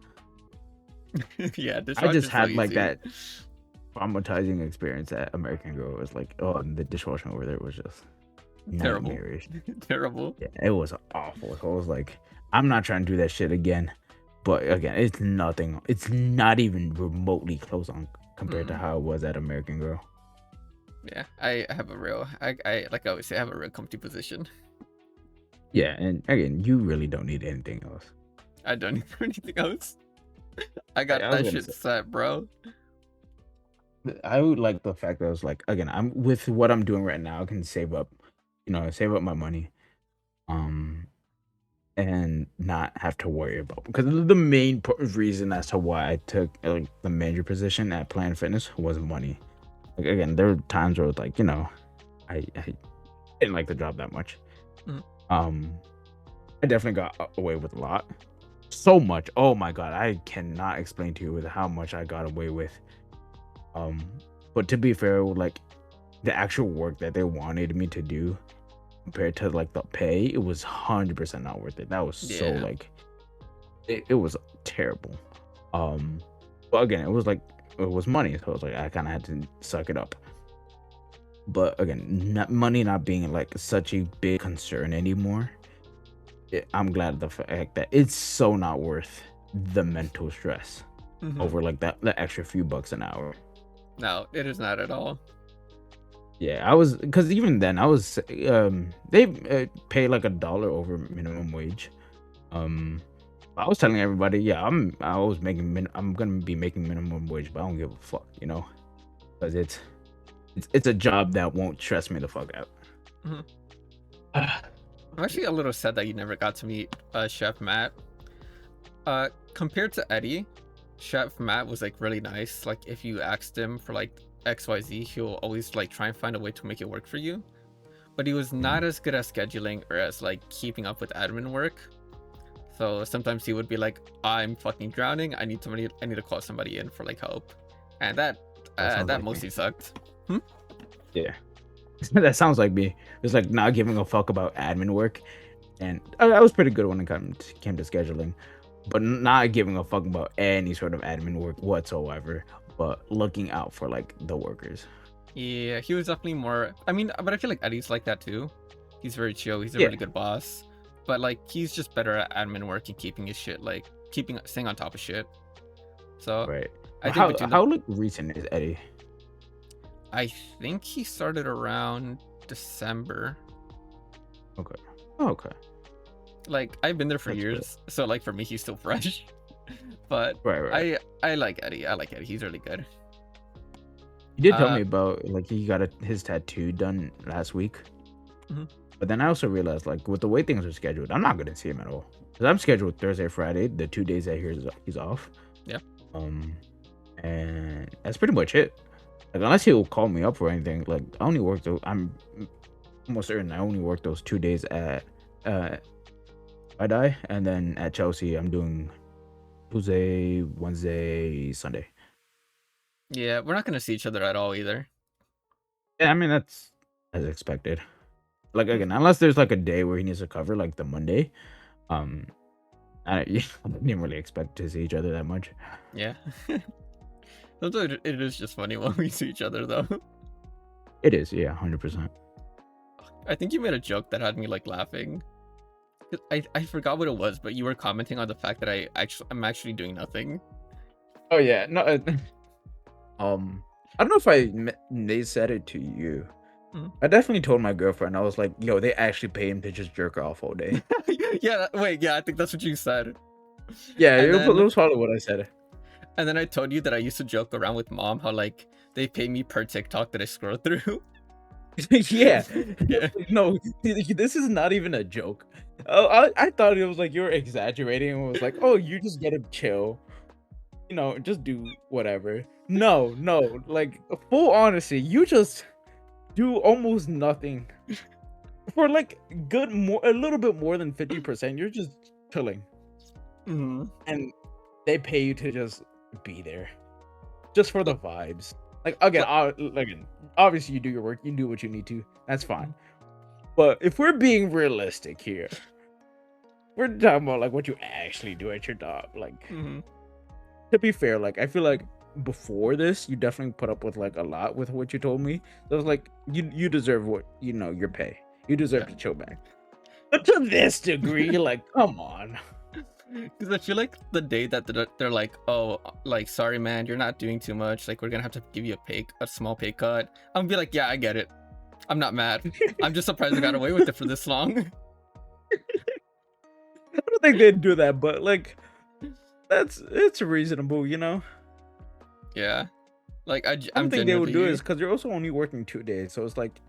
Yeah, I just dishwasher's so had like easy. that traumatizing experience at American Girl. It was like, oh, and the dishwashing over there was just Terrible. nightmarish. Terrible. Yeah, it was awful. So I was like, I'm not trying to do that shit again. But again, it's nothing. It's not even remotely close on compared to Mm. how it was at American Girl. Yeah, I have a real, I like I always say, I have a real comfy position. Yeah, and again, you really don't need anything else. I don't need anything else. I got I was that gonna shit say, set, bro. I would like the fact that I was like, again, I'm with what I'm doing right now. I can save up, save up my money, um, and not have to worry about because the main reason as to why I took like the manager position at Planet Fitness was money. Like again, there were times where it's like, I didn't like the job that much. Mm. Um, I definitely got away with a lot, so much. Oh my god, I cannot explain to you with how much I got away with. Um, but to be fair, like the actual work that they wanted me to do compared to like the pay, it was 100% not worth it. That was so Yeah. like it was terrible. But again, it was money, so it was like I kind of had to suck it up. But again, money not being like such a big concern anymore. I'm glad of the fact that it's so not worth the mental stress Mhm. over like that the extra few bucks an hour. No, it is not at all. Yeah, I was because even then I was they pay like $1 over minimum wage. I was telling everybody, yeah, I'm gonna be making minimum wage, but I don't give a fuck, because it's a job that won't stress me the fuck out. Mhm. I'm actually a little sad that you never got to meet Chef Matt. Compared to Eddie, Chef Matt was like really nice. Like if you asked him for like XYZ, he'll always like try and find a way to make it work for you. But he was not as good at scheduling or as like keeping up with admin work. So sometimes he would be like, "I'm fucking drowning. I need somebody. I need to call somebody in for like help," and That sounds that like me. mostly sucked. Yeah, that sounds like me. It's like not giving a fuck about admin work, and I was pretty good when it came to scheduling, but not giving a fuck about any sort of admin work whatsoever. But looking out for like the workers. Yeah, he was definitely more. I mean, but I feel like Eddie's like that too. He's very chill. He's a Yeah, really good boss, but like he's just better at admin work and keeping his shit like staying on top of shit. So right. I think How between the, how like recent is Eddie? I think he started around December. Okay. Oh, okay. Like I've been there for That's good. years, so like for me he's still fresh. But Right, right. I like Eddie. I like Eddie. He's really good. He did tell Uh, me about like he got his tattoo done last week. mhm. But then I also realized like with the way things are scheduled, I'm not gonna see him at all. Because I'm scheduled Thursday, Friday, the 2 days that he's off. Yeah. Um, and that's pretty much it. Like unless he'll call me up for anything, like I only work those. I'm almost certain I only work those 2 days at die, and then at Chelsea I'm doing Tuesday, Wednesday, Sunday. Yeah, we're not gonna see each other at all either. Yeah, I mean that's as expected. Like Mm. again, unless there's like a day where he needs to cover, like the Monday. Um, yeah, I didn't really expect to see each other that much. Yeah. Sometimes it is just funny when we see each other though. It is, yeah, 100%. I think you made a joke that had me like laughing. 'Cause I forgot what it was, but you were commenting on the fact that I'm actually doing nothing. Oh yeah, no, I don't know if they said it to you. Mhm. I definitely told my girlfriend. I was like, "Yo, they actually pay him to just jerk off all day." Yeah, wait, yeah, I think that's what you said. Yeah, And it then was probably what I said. I told you that I used to joke around with mom how like they pay me per TikTok that I scroll through. Yeah. Yeah. No, this is not even a joke. I thought it was like you were exaggerating and was like, "Oh, you just get to chill, just do whatever." No, no, like full honesty, you just do almost nothing for like a little bit more than 50%. You're just chilling, Mhm. and they pay you to just be there, just for the But, vibes. Like again, but again, obviously you do your work, you do what you need to. That's mhm. fine. But if we're being realistic here, we're talking about like what you actually do at your job. Like, Mhm. to be fair, like I feel like before this, you definitely put up with like a lot with what you told me. So I was like, you deserve what your pay. You deserve Yeah. to chill back. But to this degree, like, come on. Because I feel like the day that they're like, oh, like, sorry, man, you're not doing too much. Like, we're gonna have to give you a small pay cut. I'm gonna be like, yeah, I get it. I'm not mad. I'm just surprised I got away with it for this long. I don't think they'd do that, but like it's reasonable, Yeah. Like, I I'm don't think they would do it genuinely, because you're also only working 2 days, so it's like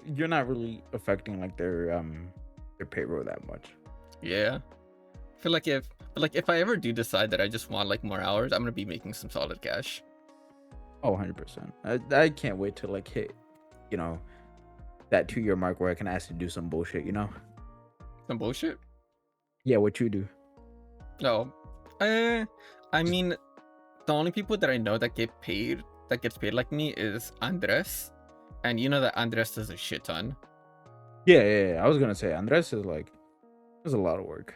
you're not really affecting like their payroll that much. yeah. I feel like if I ever do decide that I just want like more hours, I'm gonna be making some solid cash. Oh, 100%. I can't wait to like hit, you know, that 2 year mark where I can actually do some bullshit. Some bullshit. Yeah, what you do. No. I mean, the only people that I know that gets paid like me is Andres. And you know that Andres does a shit ton. Yeah. I was gonna say Andres is like there's a lot of work.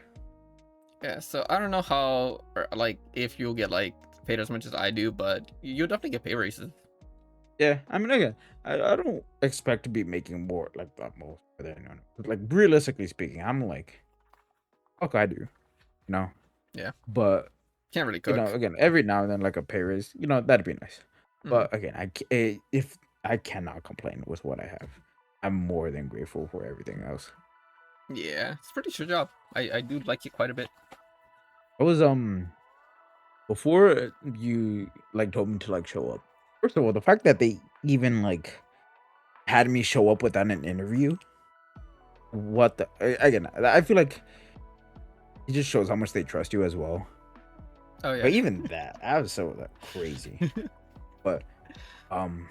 Yeah, so I don't know how, or like, if you'll get like paid as much as I do, but you'll definitely get pay raises. Yeah, I mean again, I don't expect to be making more like that most for that. Like realistically speaking, I'm like, fuck I do, Yeah, but can't really cook. again, every now and then like a pay raise, that'd be nice. Mhm. But again, if I cannot complain with what I have, I'm more than grateful for everything else. Yeah, it's a pretty sure job. I do like it quite a bit. I was before you like told me to like show up. First of all, the fact that they even like had me show up without an interview, again, I feel like it just shows how much they trust you as well. Oh yeah. But even that, I was so like, crazy. But um,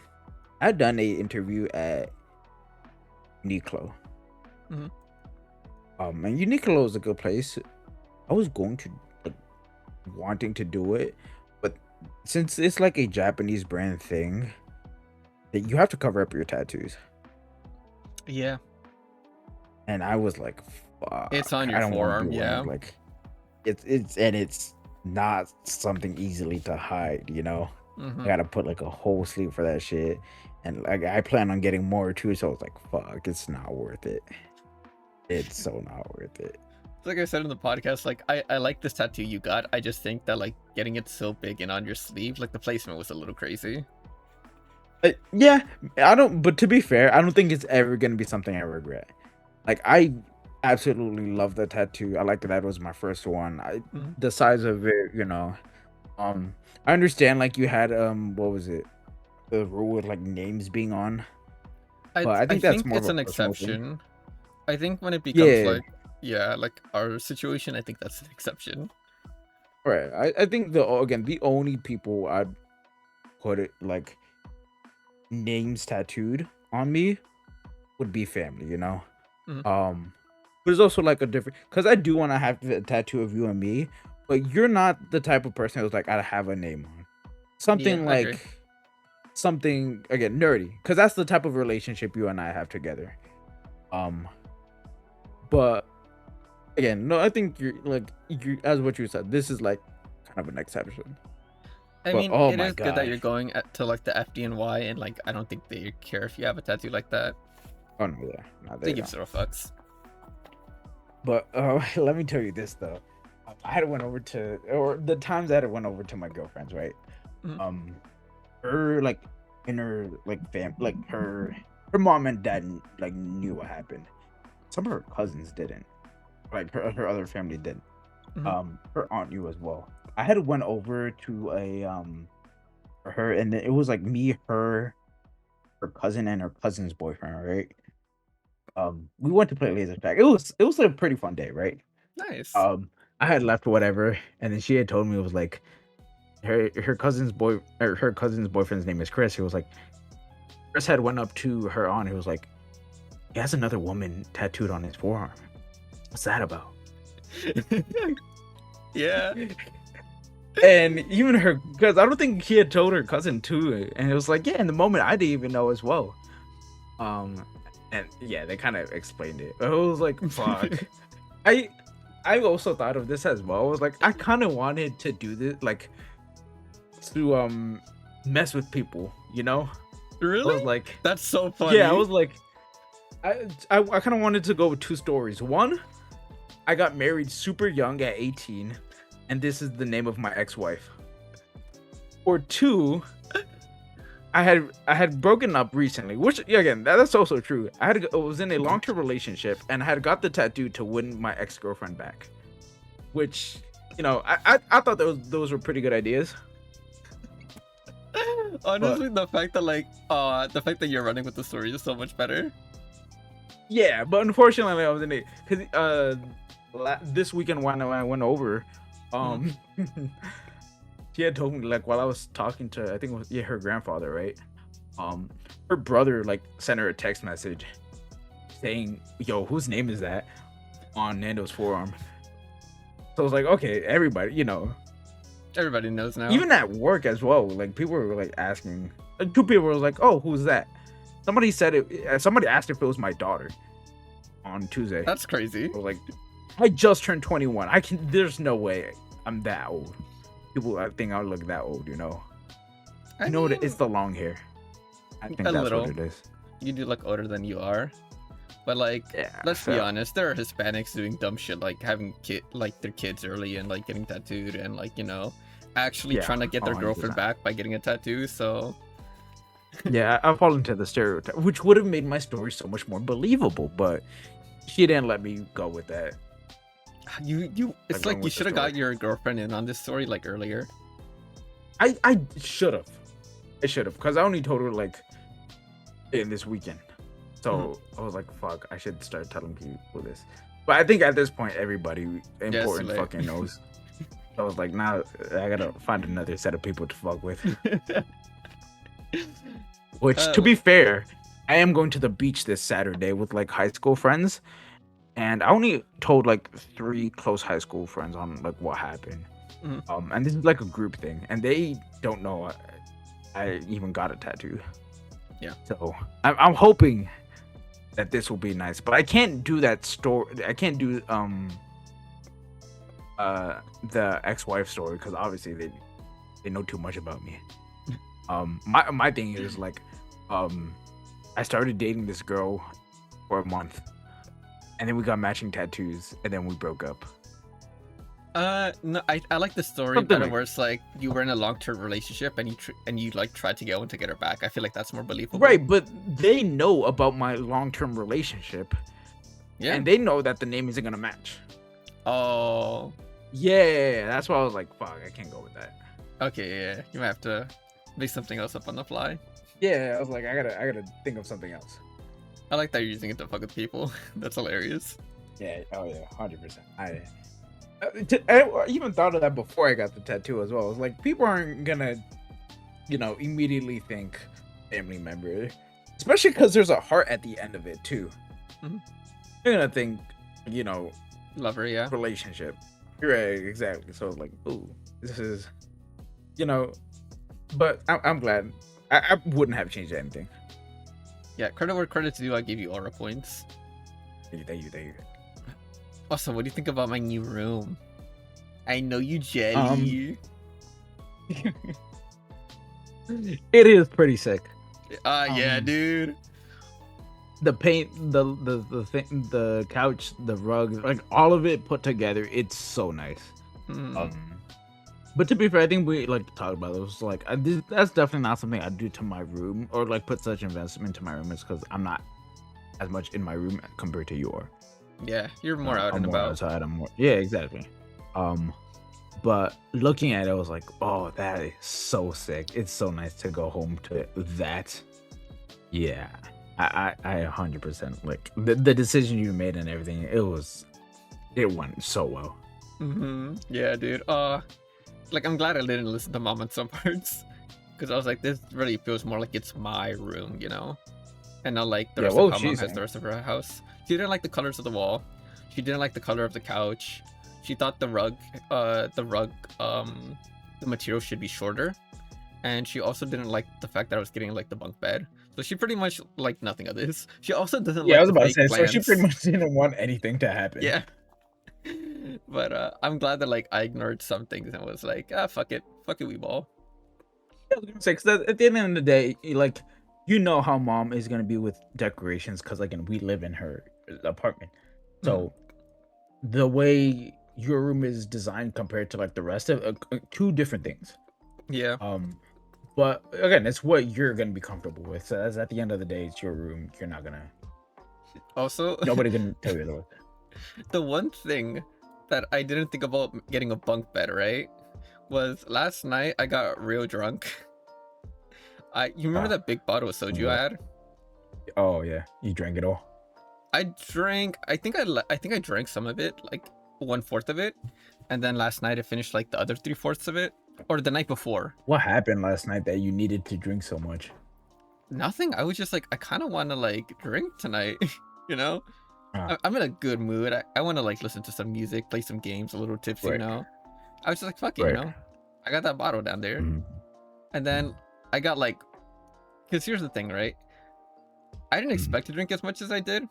I'd done a interview at Uniqlo. Mhm. And Uniqlo is a good place. I was going to like wanting to do it, but since it's like a Japanese brand thing, that you have to cover up your tattoos. Yeah, And I was like, it's on fuck, I your don't want to forearm. be wearing Yeah. like it's not something easily to hide. I Hmm. gotta put like a whole sleeve for that shit. And like I plan on getting more too, so I was like, fuck, it's not worth it. It's so not worth it. Like I said in the podcast, like I like this tattoo you got. I just think that like getting it so big and on your sleeve, like the placement was a little crazy. Yeah, I don't. But to be fair, I don't think it's ever gonna be something I regret. Like I absolutely love the tattoo. I like that it was my first one. Mhm. The size of it. Um, I understand like you had what was it? The rule with like names being on, but I I think that's think more of it's a an personal thing. exception. I think when it becomes Yeah, like, yeah, like our situation, I think that's an exception. right. I think the only people I'd put it like names tattooed on me would be family. Mhm. Um, but it's also like a different because I do want to have a tattoo of you and me, but you're not the type of person who's like I'd have a name on Yeah, something I agree. like something again nerdy because that's the type of relationship you and I have together. Um, but again, no, I think you're like you as what you said. This is like kind of an exception. I But mean, oh it my is good that god, you're going to like the FDNY, and like I don't think they care if you have a tattoo like that. oh no, yeah, no, They they give don't. zero fucks. But let me tell you this though. I had went over to or the times I had went over to my girlfriend's, right? Mhm. Um, her like inner like like her mom and dad like knew what happened. Some of her cousins didn't. Like her other family did. Mhm. Her aunt knew as well. I had went over to a for her, and it was like me, her cousin, and her cousin's boyfriend, right? We went to play laser tag. It was a pretty fun day, right? Nice. Um, I had left or whatever, and then she had told me it was like her cousin's boyfriend's name is Chris. He was like Chris had went up to her aunt. He was like, he has another woman tattooed on his forearm. What's that about? Yeah. And even her, because I don't think he had told her cousin too, and it was like, yeah, in the moment I didn't even know as well. Um, and yeah, they kind of explained it. I was like, fuck. I I also thought of this as well. I was like, I kind of wanted to do this, like, to mess with people, you know? I was Really? like, That's so yeah, I funny. was like, I kind of wanted to go with two stories. One, I got married super young at 18, and this is the name of my ex-wife. Or two, I had broken up recently, which yeah, again, that's also true. I was in a long-term relationship, and I had got the tattoo to win my ex-girlfriend back, which, you know, I thought those were pretty good ideas. Honestly, the fact that you're running with the story is so much better. Yeah, but unfortunately, I was in it because this weekend when I went over, um, she had told me, like, while I was talking to, I think it was, yeah, her grandfather, right? Her brother like sent her a text message saying, "Yo, whose name is that on Nando's forearm?" So I was like, okay, everybody, you know, Everybody knows now. even at work as well. Like people were like asking, two people were like, "Oh, who's that?" Somebody said it. Somebody asked if it was my daughter on Tuesday. That's crazy. I was like, I just turned 21. I can. There's no way I'm that old. People, I think I look that old. You know. I You know what? mean, It's the long hair. I think a that's little. what it is. You do look older than you are. But like, Yeah. let's be So honest, there are Hispanics doing dumb shit like having their kids early and like getting tattooed and like, actually yeah, trying to get their 100%. girlfriend back by getting a tattoo. So Yeah, I fall into the stereotype, which would have made my story so much more believable. But she didn't let me go with that. it's going like you with the should have got story. your girlfriend in on this story like earlier. I should have. I should have, because I only told her like in this weekend. So I was like, fuck, I should start telling people this. But I think at this point, everybody important late. fucking knows. I was like, now I gotta find another set of people to fuck with. Which, to be fair, I am going to the beach this Saturday with like high school friends, and I only told like 3 close high school friends on like what happened. And this is like a group thing, and they don't know I even got a tattoo. Yeah. So I'm hoping that this will be nice, but I can't do that story. I can't do the ex-wife story because obviously they know too much about me. My thing is like, I started dating this girl for a month, and then we got matching tattoos, and then we broke up. No, I like the story Something better like- where it's like you were in a long-term relationship and you like tried to go and to get her back. I feel like that's more believable. Right, but they know about my long-term relationship, Yeah. and they know that the name isn't gonna match. Oh. Yeah, that's why I was like, fuck, I can't go with that. Okay, yeah. You might have to make something else up on the fly. Yeah, I was like, I gotta think of something else. I like that you're using it to fuck with people. That's hilarious. Yeah, oh yeah, 100%. I even thought of that before I got the tattoo as well. It's like people aren't gonna, immediately think family member, especially because there's a heart at the end of it too. Mhm. They're gonna think, Lover, yeah. relationship. Right, exactly. So it's like, ooh, this is, but I'm glad. I wouldn't have changed anything. Yeah, credit where credit's due, I give you aura points. Thank you. Also, what do you think about my new room? I know you jelly. It is pretty sick. Yeah, dude. The paint, the thing, the couch, the rug, like all of it put together, it's so nice. But to be fair, I think we like talked about it. It was like that's definitely not something I do to my room or like put such investment to my room. Is because I'm not as much in my room compared to you are. Yeah, you're more out I'm and more about. outside. I'm more yeah, exactly. Um, but looking at it, I was like, oh, that is so sick. It's so nice to go home to that. Yeah, I 100% like the decision you made and everything. It went so well. Yeah, dude. Like I'm glad I didn't listen to mom on some parts, because I was like, this really feels more like it's my room, you know, and not like the Yeah, rest what of was how she mom has the saying? rest of her house. She didn't like the colors of the wall. She didn't like the color of the couch. She thought the material should be shorter, and she also didn't like the fact that I was getting like the bunk bed. So she pretty much liked nothing of this. She also doesn't Yeah, I like was the about to fake say. So she pretty plants. much didn't want anything to happen. Yeah. But I'm glad that like I ignored some things and was like, ah, fuck it, we ball. I was gonna say, because at the end of the day, like, you know how mom is gonna be with decorations, because like, and we live in her apartment, Mhm. so the way your room is designed compared to like the rest of two different things. Yeah. But again, it's what you're gonna be comfortable with. So as at the end of the day, it's your room. You're not gonna. Also, Nobody can tell you otherwise. the one thing that I didn't think about getting a bunk bed, right, was last night I got real drunk. You remember Ah, that big bottle of soju I what? had? Oh yeah, you drank it all. I drank. I think I drank some of it, like 1/4 of it, and then last night I finished like the other 3/4 of it, or the night before. What happened last night that you needed to drink so much? Nothing. I was just like, I kind of want to like drink tonight, you know. Ah, I'm in a good mood. I want to like listen to some music, play some games, a little tipsy, you right, know. I was just like, fuck it, you right. know. I got that bottle down there, Mhm. and then I got like, because here's the thing, right? I didn't Mhm. expect to drink as much as I did,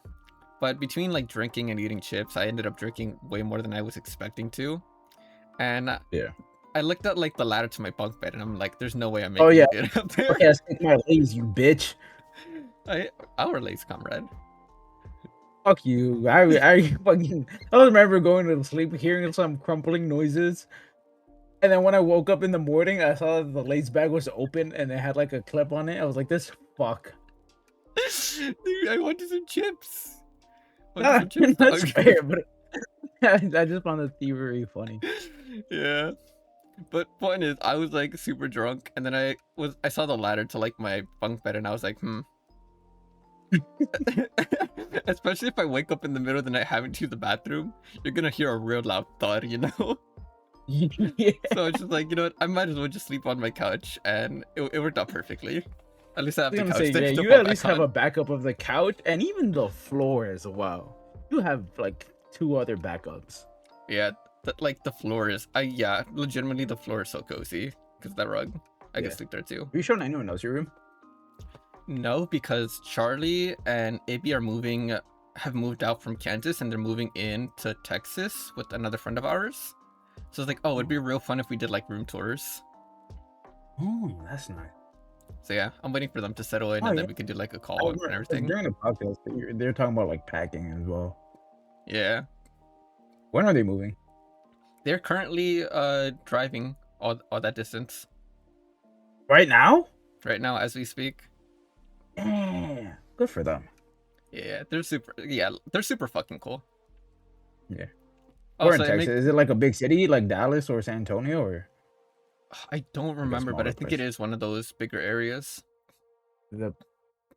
but between like drinking and eating chips, I ended up drinking way more than I was expecting to. And Yeah. I looked at like the ladder to my bunk bed, and I'm like, there's no way I'm Oh making yeah. it up there. Okay, I stick my legs, you bitch. I Our legs, comrade. Fuck you. I fucking. I remember going to sleep, hearing some crumpling noises, and then when I woke up in the morning, I saw that the lace bag was open and it had like a clip on it. I was like, "This fuck." Dude, I wanted some chips. Wanted Nah, some chips, that's dog. fair, but I just found the theory funny. Yeah. But point is, I was like super drunk, and then I saw the ladder to like my bunk bed, and I was like, Especially if I wake up in the middle of the night having to use the bathroom, you're gonna hear a real loud thud, you know. Yeah. So I was just like, you know what, I might as well just sleep on my couch, and it worked out perfectly. At least I have I was the gonna say, couch yeah, to you fall at back least have a on. backup of the couch and even the floor as well. You have like two other backups. Yeah, like the floor is, yeah, legitimately the floor is so cozy because that rug. I Yeah. could sleep there too. Are you sure anyone knows your room? No, because Charlie and Abby have moved out from Kansas, and they're moving in to Texas with another friend of ours. So it's like, oh, it'd be real fun if we did like room tours. Oh, that's nice. So yeah, I'm waiting for them to settle in, Oh and yeah. then we can do like a I call and remember everything. during the podcast, they're talking about like packing as well. Yeah, When are they moving? they're currently driving all that distance Right now? right now as we speak. Yeah, good for them. Yeah, they're super fucking cool. Yeah. We're in Also, Texas. Is it like a big city like Dallas or San Antonio or I don't like a remember, but I smaller think it place? is one of those bigger areas. The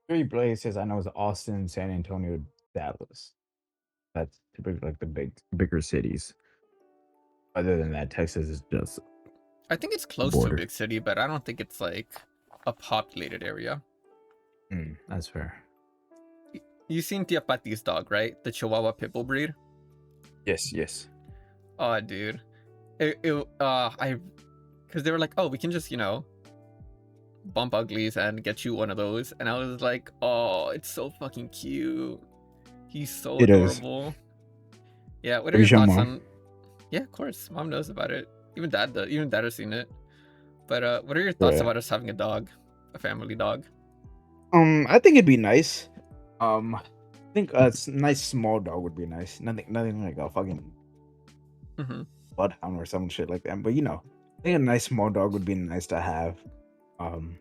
three places I know is Austin, San Antonio, Dallas. That's typically like the bigger cities. Other than that, Texas is just I think it's the close to a border. big city, but I don't think it's like a populated area. That's fair. You seen Tia Pati's dog, right? The Chihuahua Pitbull breed. Yes, yes. Oh, dude, I because they were like, oh, we can just bump uglies and get you one of those, and I was like, oh, it's so fucking cute. He's so It is. adorable. Yeah. What are Have you your shown thoughts mom? on? Yeah, of course, mom knows about it. Even dad does. Even dad has seen it. But what are your thoughts Right. about us having a dog, a family dog? I think it'd be nice. I think a nice small dog would be nice. Nothing like a fucking Mm-hmm. bloodhound or some shit like that. But think a nice small dog would be nice to have. Um,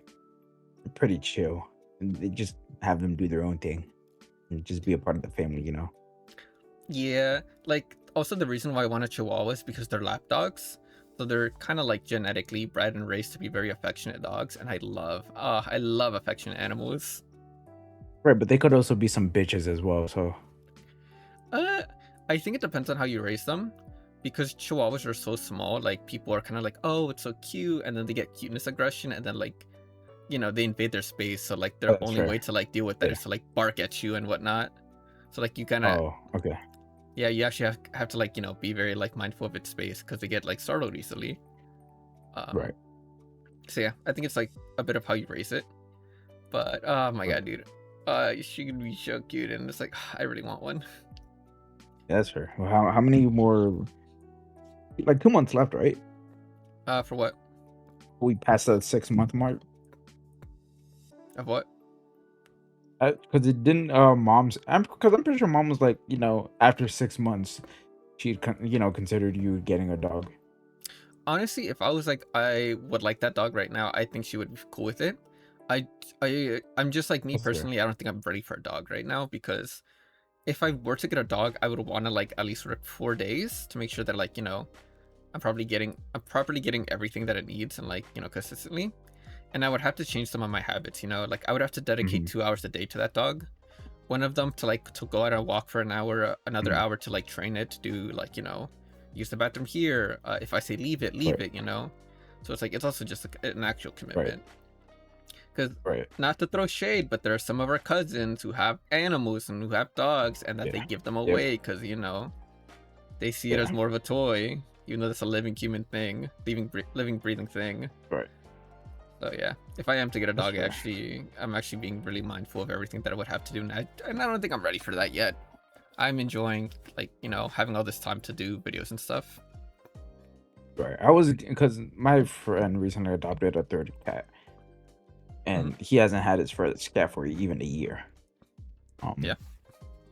pretty chill, and they just have them do their own thing and just be a part of the family, you know. Yeah, like also the reason why I want a Chihuahua is because they're lap dogs. So they're kind of like genetically bred and raised to be very affectionate dogs, and I love affectionate animals. Right, but they could also be some bitches as well. So Uh, I think it depends on how you raise them, because Chihuahuas are so small. Like people are kind of like, oh, it's so cute, and then they get cuteness aggression, and then like, they invade their space. So like oh, their that's only way fair. to like deal with that Yeah. is to like bark at you and whatnot. So like you kind of, Oh, okay. yeah, you actually have to like be very like mindful of its space because they get like startled easily. Um, Right. so yeah, I think it's like a bit of how you raise it. But oh my Right. god, dude, she could be so cute, and it's like I really want one. Yeah, that's fair. Well, how many more? Like 2 months left, right? For what? We passed the 6 month mark. Of what? Because it didn't. Mom's. I'm pretty sure mom was like, after 6 months, she'd considered you getting a dog. Honestly, if I was like, I would like that dog right now, I think she would be cool with it. I'm just like me That's fair. personally. I don't think I'm ready for a dog right now because if I were to get a dog, I would want to like at least work 4 days to make sure that like I'm properly getting everything that it needs and like consistently. And I would have to change some of my habits. Like I would have to dedicate Hmm. 2 hours a day to that dog. One of them to like to go out and walk for an hour, another Hmm. hour to like train it to do like use the bathroom here. If I say leave it, leave Right. it. So it's like it's also just like, an actual Right. commitment. Because Right. not to throw shade, but there are some of our cousins who have animals and who have dogs, and that they Yeah. give them Yep. away because they see it as Yeah. more of a toy, even though it's a living human thing, living breathing thing. Right. So yeah, if I am to get a That's dog, fair. I'm actually being really mindful of everything that I would have to do, and I don't think I'm ready for that yet. I'm enjoying like having all this time to do videos and stuff. Right. I was because my friend recently adopted a third cat, Mhm. and he hasn't had his first cat for even a year. Yeah. Um,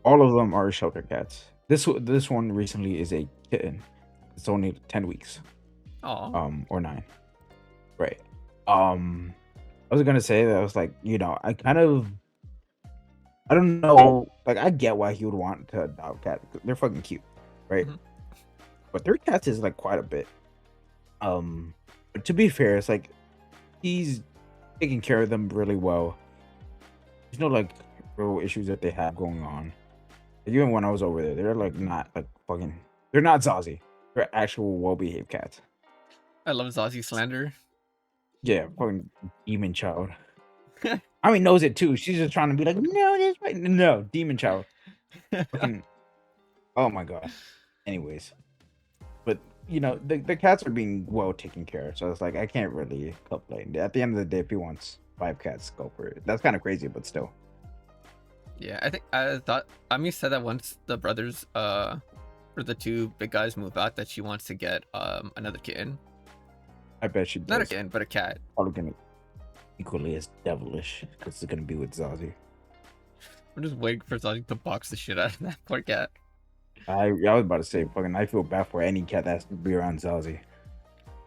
all of them are shelter cats. This one recently is a kitten. It's only 10 weeks. Oh. Or 9. Right. Um, I was gonna say that I was like, I don't know, like I get why he would want to adopt cat. They're fucking cute, right? Mhm. But third cats is like quite a bit. But to be fair, it's like he's taking care of them really well. There's no like real issues that they have going on. Like, even when I was over there, they're like not like fucking. They're not Zazie. They're actual well-behaved cats. I love Zazie slander. Yeah, fucking demon child. I mean, knows it too. She's just trying to be like, no, this right. No, demon child. Fucking. Oh my god. Anyways, but the cats are being well taken care of, so it's like I can't really complain. At the end of the day, if he wants 5 cats, go for it. That's kind of crazy, but still. Yeah, I thought Ami said that once the brothers or the two big guys move out that she wants to get another kitten. I bet she Not a does. kitten, but a cat. Probably gonna equally as devilish because it's gonna be with Zazie. I'm just waiting for Zazie to box the shit out of that poor cat. I was about to say, fucking, I feel bad for any cat that has to be around Zazie.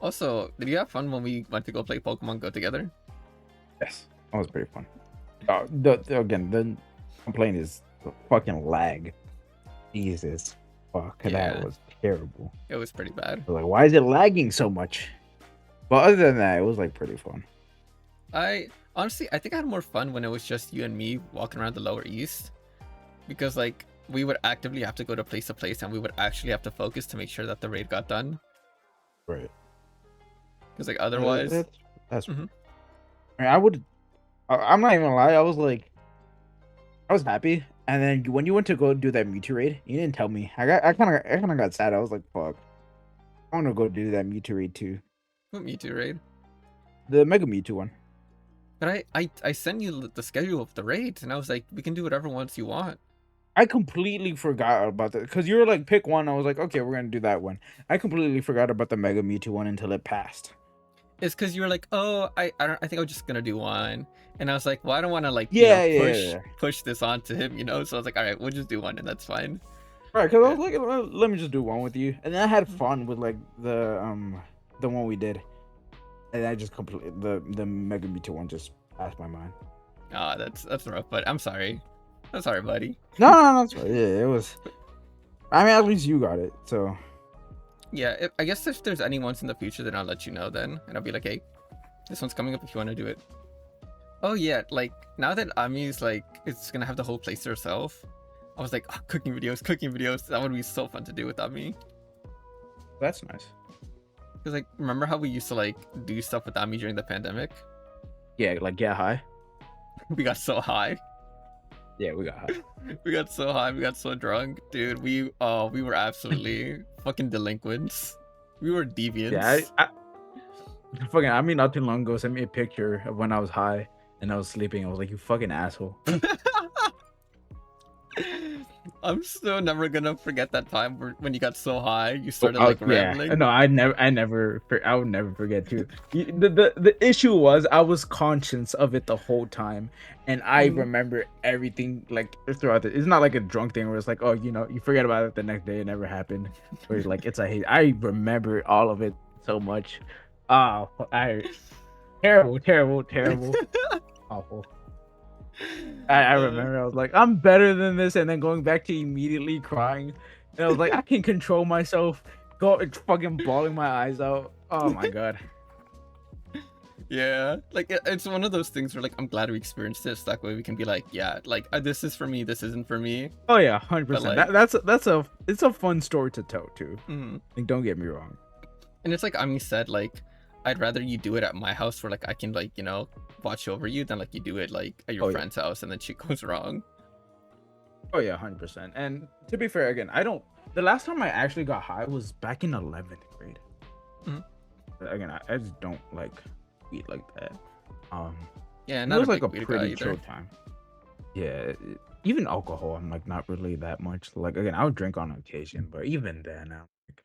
Also, did you have fun when we went to go play Pokemon Go together? Yes, that was pretty fun. Again, the complaint is the fucking lag. Jesus, fuck, that Yeah, was terrible. it was pretty bad. I was like, why is it lagging so much? But other than that, it was like pretty fun. I honestly, I think I had more fun when it was just you and me walking around the Lower East, because like we would actively have to go to place, and we would actually have to focus to make sure that the raid got done. Right. Because like otherwise, That's. Mhm. I mean, I'm not even gonna lie. I was happy, and then when you went to go do that Mewtwo raid, you didn't tell me. I kind of got sad. I was like, fuck. I want to go do that Mewtwo raid too. Me too, raid. The Mega Mewtwo one. But I sent you the schedule of the raids, and I was like, we can do whatever ones you want. I completely forgot about that because you were like, pick one. I was like, okay, we're gonna do that one. I completely forgot about the Mega Mewtwo one until it passed. It's because you were like, oh, I think I'm just gonna do one, and I was like, well, I don't want to like Yeah. push this onto him, So I was like, all right, we'll just do one, and that's fine. Right, because I Yeah. was like, let me just do one with you, and then I had Mhm. fun with like the one we did. And I just completely the Mega Mewtwo one just passed my mind. Ah, that's rough, but I'm sorry. I'm sorry, buddy. No, that's right. Yeah, it was. I mean, at least you got it. So Yeah, I guess if there's any ones in the future, then I'll let you know then, and I'll be like, hey, this one's coming up if you want to do it. Oh yeah, like now that Ami's like it's gonna have the whole place to herself, I was like, oh, cooking videos. That would be so fun to do with Ami. that's nice. Cause like, remember how we used to like do stuff with Ami during the pandemic? Yeah, like get high. We got so high. Yeah, we got high. We got so high. We got so drunk, dude. We were absolutely fucking delinquents. We were deviants. Yeah, I fucking. I mean, not too long ago, sent me a picture of when I was high and I was sleeping. I was like, you fucking asshole. I'm still never gonna forget that time when you got so high, you started like rambling. Yeah, no, I would never forget too. The issue was I was conscious of it the whole time, and I remember everything like throughout it. It's not like a drunk thing where it's like, oh, you know, you forget about it the next day, it never happened. Or like it's a hate. I remember all of it so much. Oh, terrible, awful. I remember I was like, I'm better than this, and then going back to immediately crying. And I was like, I can control myself. Go fucking bawling my eyes out. Oh my god. Yeah, like it's one of those things where like I'm glad we experienced this. That way we can be like, yeah, like this is for me, this isn't for me. Oh yeah, 100%. Like, it's a fun story to tell too. Like, don't get me wrong. And it's like Ami said, like I'd rather you do it at my house where like I can like, you know, watch over you than like you do it like at your friend's house and then shit goes wrong. Oh yeah, 100%. And to be fair, again, the last time I actually got high was back in 11th grade. Again, I just don't like eat like that. Yeah, and it was like a pretty chill time. Yeah, even alcohol, I'm like not really that much. Like again, I would drink on occasion, but even then, I'm like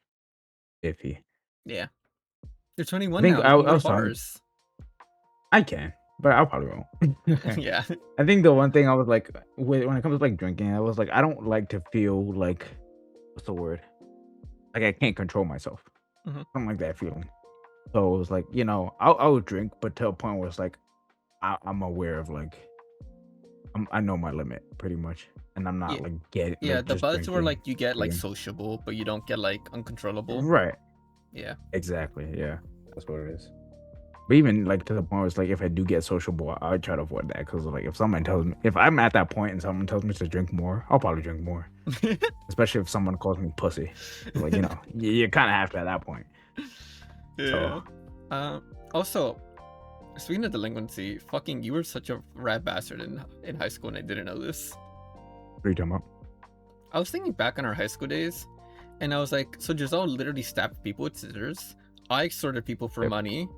iffy. Yeah. You're 21 I think now. I was bars. I can, but I probably won't. Yeah. I think the one thing I was like, when it comes to like drinking, I was like, I don't like to feel like, what's the word? Like I can't control myself. Something like that feeling. So it was like, you know, I would drink, but to a point where it's like, I'm aware of like, I know my limit pretty much, and I'm not like getting. Yeah, like, the buds were like you get like drinking. sociable, but you don't get like uncontrollable. Right. Yeah. Exactly. Yeah, that's what it is. But even like to the point where it's like if I do get sociable, I try to avoid that because like if someone tells me, if I'm at that point and someone tells me to drink more, I'll probably drink more. Especially if someone calls me pussy, like you know, you kind of have to at that point. Yeah. So. Also, speaking of delinquency, fucking you were such a rat bastard in high school, and I didn't know this. What are you talking about? I was thinking back on our high school days, and I was like, so Giselle literally stabbed people with scissors. I extorted people for money.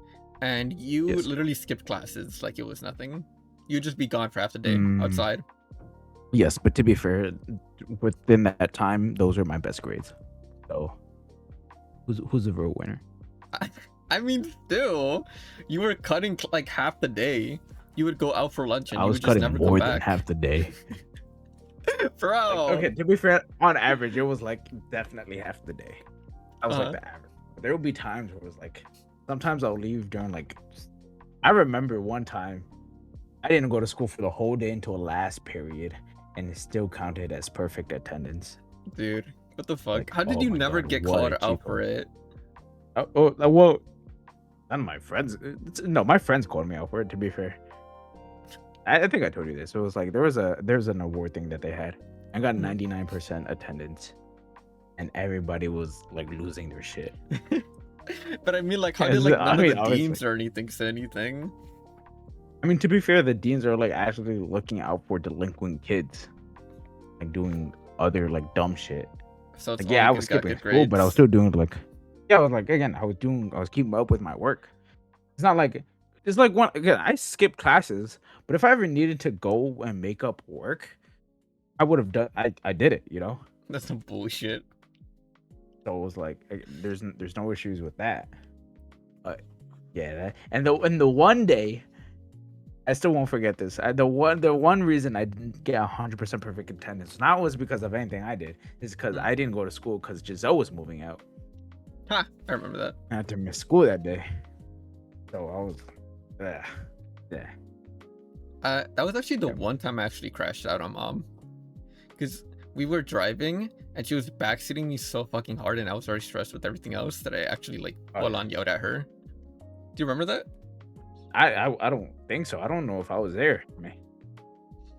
And you literally skipped classes like it was nothing. You'd just be gone for half the day outside. Yes, but to be fair, within that time, those are my best grades. So, who's the real winner? I mean, still, you were cutting like half the day. You would go out for lunch and I was you would just never come back. more than half the day. Bro. Like, okay, to be fair, on average, it was like definitely half the day. I was like the average. But there would be times where it was like, sometimes I'll leave during like, I remember one time I didn't go to school for the whole day until last period, and it still counted as perfect attendance. Dude, what the fuck? Like, how did you never get called out for it? Well, none of my friends. No, my friends called me out for it. To be fair, I think I told you this. It was like there's an award thing that they had. I got 99% attendance, and everybody was like losing their shit. But I mean, like, how did like none of the deans or anything say anything? I mean, to be fair, the deans are like actually looking out for delinquent kids, like doing other like dumb shit. So it's like, I was skipping school, but I was still doing like, I was keeping up with my work. It's not like it's like I skipped classes, but if I ever needed to go and make up work, I would have done. I did it, you know. That's some bullshit. So it was like, there's no issues with that. But yeah, and the one day, I still won't forget this. The one reason I didn't get 100% perfect attendance, not was because of anything I did, is because I didn't go to school because Giselle was moving out. Ha! I remember that. I had to miss school that day. So I was, yeah, yeah. That was actually the Yeah. one time I actually crashed out on mom, because we were driving and she was backseating me so fucking hard, and I was already stressed with everything else that I actually like Oh, full yeah. on yelled at her. Do you remember that? I don't think so. I don't know if I was there. Man,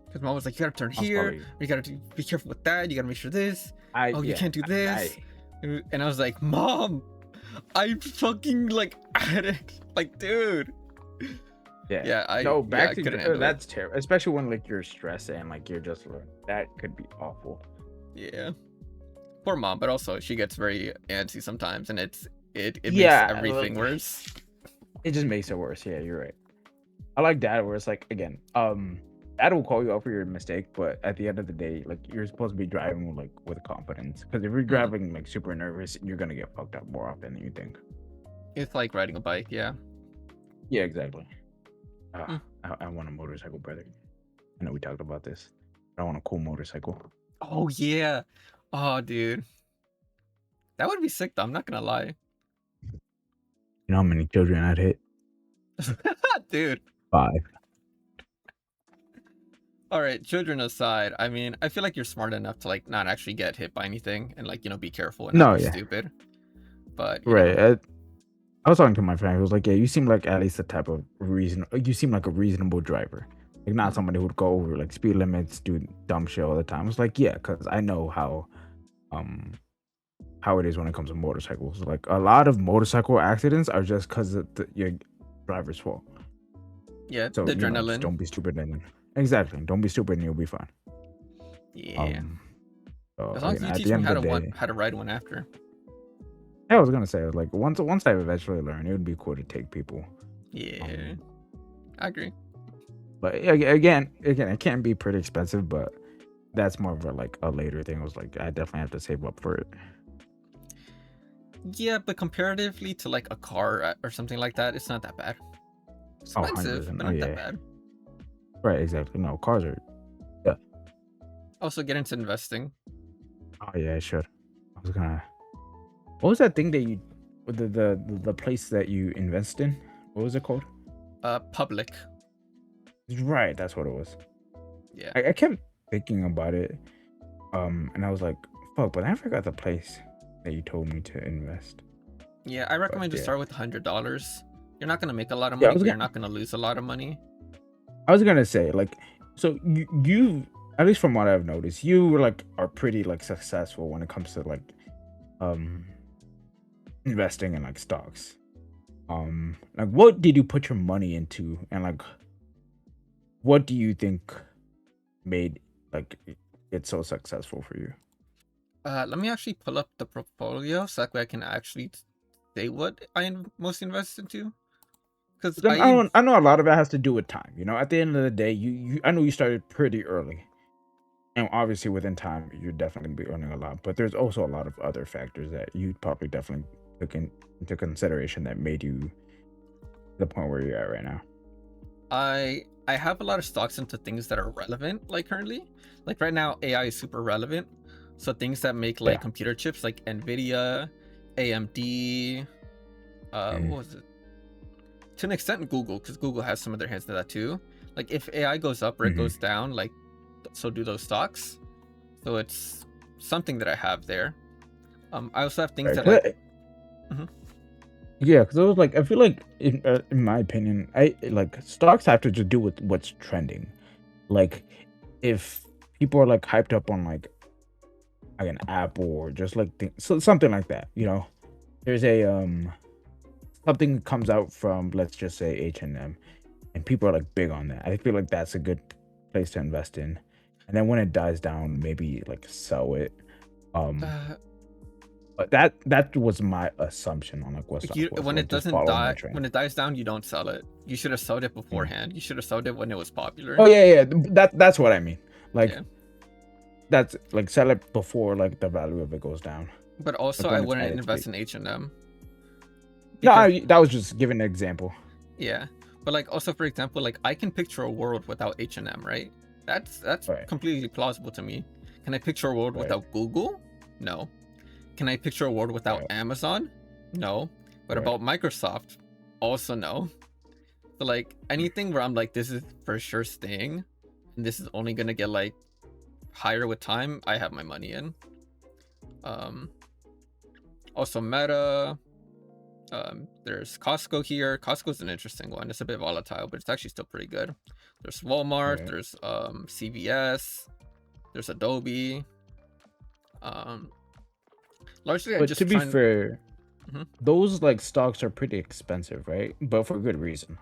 Because mom was like, "You gotta turn I was here. probably. You gotta be careful with that. You gotta make sure this. Oh, you Yeah. can't do this." And I was like, "Mom, I'm fucking like addict. Like, dude." Yeah. Yeah, I No, I couldn't handle it. that's terrible. Especially when like you're stressed and like you're just like that could be awful. Yeah. Poor mom, but also she gets very antsy sometimes, and it Yeah, makes everything worse. It just makes it worse. Yeah, you're right. I like dad where it's like again, dad will call you out for your mistake, but at the end of the day, like you're supposed to be driving like with confidence. Because if you're driving like super nervous, you're gonna get fucked up more often than you think. It's like riding a bike, yeah. Yeah, exactly. I want a motorcycle, brother. I know we talked about this. I want a cool motorcycle. Oh yeah. Oh dude. That would be sick though, I'm not gonna lie. You know how many children I'd hit? Dude. 5. Alright, children aside, I mean, I feel like you're smart enough to like not actually get hit by anything and like, be careful and not be stupid. But Right. I was talking to my friend who was like, "Yeah, you seem like at least the type of you seem like a reasonable driver, like not somebody who would go over like speed limits, do dumb shit all the time." I was like, "Yeah, because I know how it is when it comes to motorcycles. Like a lot of motorcycle accidents are just because of your driver's fault. yeah, So the just adrenaline. don't be stupid and exactly, don't be stupid and you'll be fine." Yeah. So, As long as you at teach the me end how of the day, to ride one after. I was gonna say like once I eventually learn, it would be cool to take people. Yeah. I agree. But again, it can be pretty expensive, but that's more of a like a later thing. It was like I definitely have to save up for it. Yeah, but comparatively to like a car or something like that, it's not that bad. Expensive, 100%. but Oh not that yeah, bad. right, exactly. No, cars are. Yeah. Also get into investing. Oh yeah, I should. I was gonna. What was that thing that you, the place that you invest in? What was it called? Public. Right, that's what it was. Yeah. I kept thinking about it, and I was like, fuck, but I forgot the place that you told me to invest. Yeah, I recommend But, just start with $100. You're not gonna make a lot of Yeah, money, but you're not gonna lose a lot of money. I was gonna say like, so you at least from what I've noticed, you like are pretty like successful when it comes to like, investing in like stocks. Like what did you put your money into, and like, what do you think made like it so successful for you? Let me actually pull up the portfolio so that way I can actually say what I most invest into. Because I know a lot of it has to do with time. You know, at the end of the day, you I know you started pretty early, and obviously within time, you're definitely gonna be earning a lot. But there's also a lot of other factors that you probably definitely took into consideration that made you the point where you're at right now. I have a lot of stocks into things that are relevant, like currently. Like right now, AI is super relevant. So things that make like computer chips like Nvidia, AMD, what was it? To an extent, Google, because Google has some of their hands in that too. Like if AI goes up or it goes down, like so do those stocks. So it's something that I have there. I also have things that like. Yeah, because I was like, I feel like in my opinion, I like stocks have to just do with what's trending. Like, if people are like hyped up on like an Apple or just like so something like that, there's a something comes out from, let's just say, H&M, and people are like big on that. I feel like that's a good place to invest in, and then when it dies down, maybe like sell it. But that was my assumption on like what stock was. When like, it doesn't die, when it dies down, you don't sell it. You should have sold it beforehand. You should have sold it when it was popular. Oh yeah. That's what I mean. Like, that's like sell it before like the value of it goes down. But also, like I wouldn't invest in H&M. No, that was just giving an example. Yeah, but like also, for example, like I can picture a world without H&M, right? That's completely plausible to me. Can I picture a world without Google? No. Can I picture a world without Amazon? No. But about Microsoft? also no. So like anything where I'm like, this is for sure staying, and this is only gonna get like higher with time, I have my money in. Also Meta. There's Costco here. Costco's an interesting one. It's a bit volatile, but it's actually still pretty good. There's Walmart. Right. There's CVS. There's Adobe. Largely, I But just to be try and... fair, Mhm. those like stocks are pretty expensive, right? But for good reason.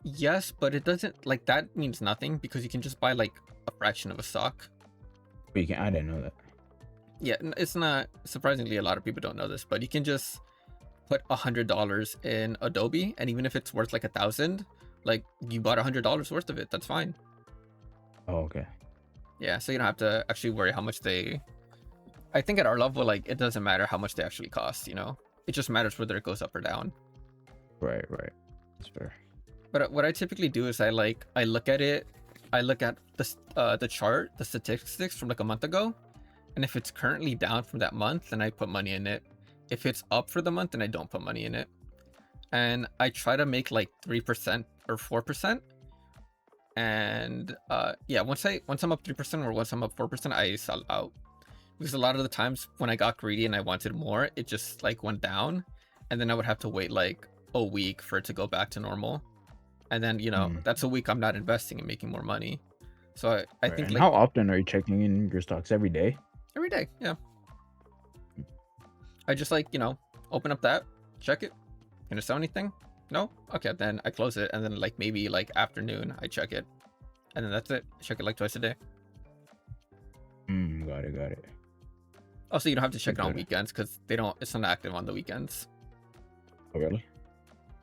Yes, but it doesn't like that means nothing because you can just buy like a fraction of a stock. But you can, I didn't know that. Yeah, it's not surprisingly a lot of people don't know this, but you can just put $100 in Adobe, and even if it's worth like 1,000, like you bought $100 worth of it, that's fine. Oh, okay. Yeah, so you don't have to actually worry how much they... I think at our level, like, it doesn't matter how much they actually cost, you know? It just matters whether it goes up or down. Right. That's fair. But what I typically do is I look at it, I look at the chart, the statistics from like a month ago, and if it's currently down from that month, then I put money in it. If it's up for the month, then I don't put money in it. And I try to make like 3% or 4%. And yeah, once I'm up 3% or once I'm up 4%, I sell out. Because a lot of the times when I got greedy and I wanted more, it just like went down, and then I would have to wait like a week for it to go back to normal. And then, you know, that's a week I'm not investing and making more money. So I Right. think And like how often are you checking in your stocks? Every day? every day, yeah. I just like, you know, open up that, check it. Can it sell anything? No? Okay, then I close it, and then like maybe like afternoon I check it. And then that's it. I check it like twice a day. Got it. Also, you don't have to check it on Good. weekends because it's not active on the weekends. Oh, really?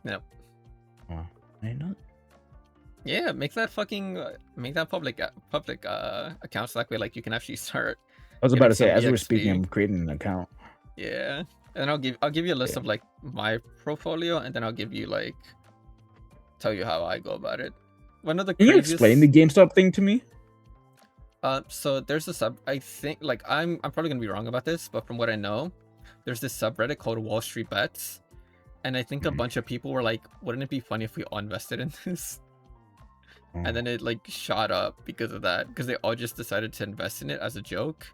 Yep. Oh, I didn't know. Yeah, make that public account so that way like you can actually start I was about getting to say, some as we're speaking, EXP. I'm creating an account. Yeah. And I'll give you a list Yeah. of like my portfolio, and then I'll give you like tell you how I go about it. One of the Can you explain the GameStop thing to me? So there's a I think like I'm probably gonna be wrong about this, but from what I know, there's this subreddit called Wall Street Bets, and I think a bunch of people were like, wouldn't it be funny if we all invested in this? And then it like shot up because of that, because they all just decided to invest in it as a joke.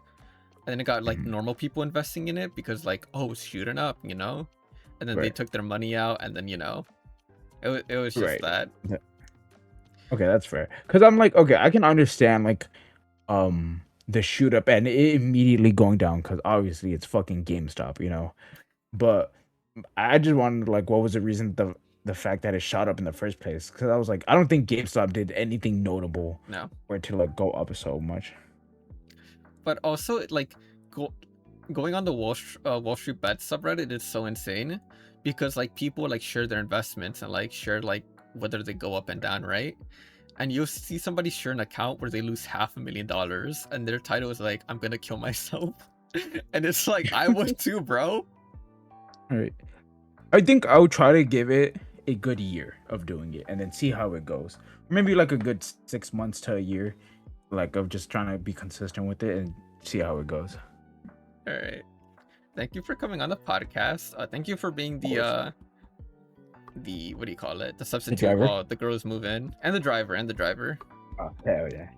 And then it got like normal people investing in it because like, oh, it's shooting up, you know? And then they took their money out, and then, you know, it was just that. Okay, that's fair. Because I'm like, okay, I can understand like the shoot up and it immediately going down because obviously it's fucking GameStop, you know. But I just wondered like what was the reason the fact that it shot up in the first place? Because I was like, I don't think GameStop did anything notable for it to like go up so much. But also like going on the Wall Street Bets subreddit is so insane because like people like share their investments and like share like whether they go up and down, right? And you'll see somebody share an account where they lose $500,000 and their title is like, I'm gonna kill myself. And it's like, I would too, bro. All right. I think I'll try to give it a good year of doing it and then see how it goes. Maybe like a good 6 months to a year, like of just trying to be consistent with it and see how it goes. All right. Thank you for coming on the podcast. Thank you for being the what do you call it? The substitute driver? while the girls move in, and the driver. Oh, hell yeah.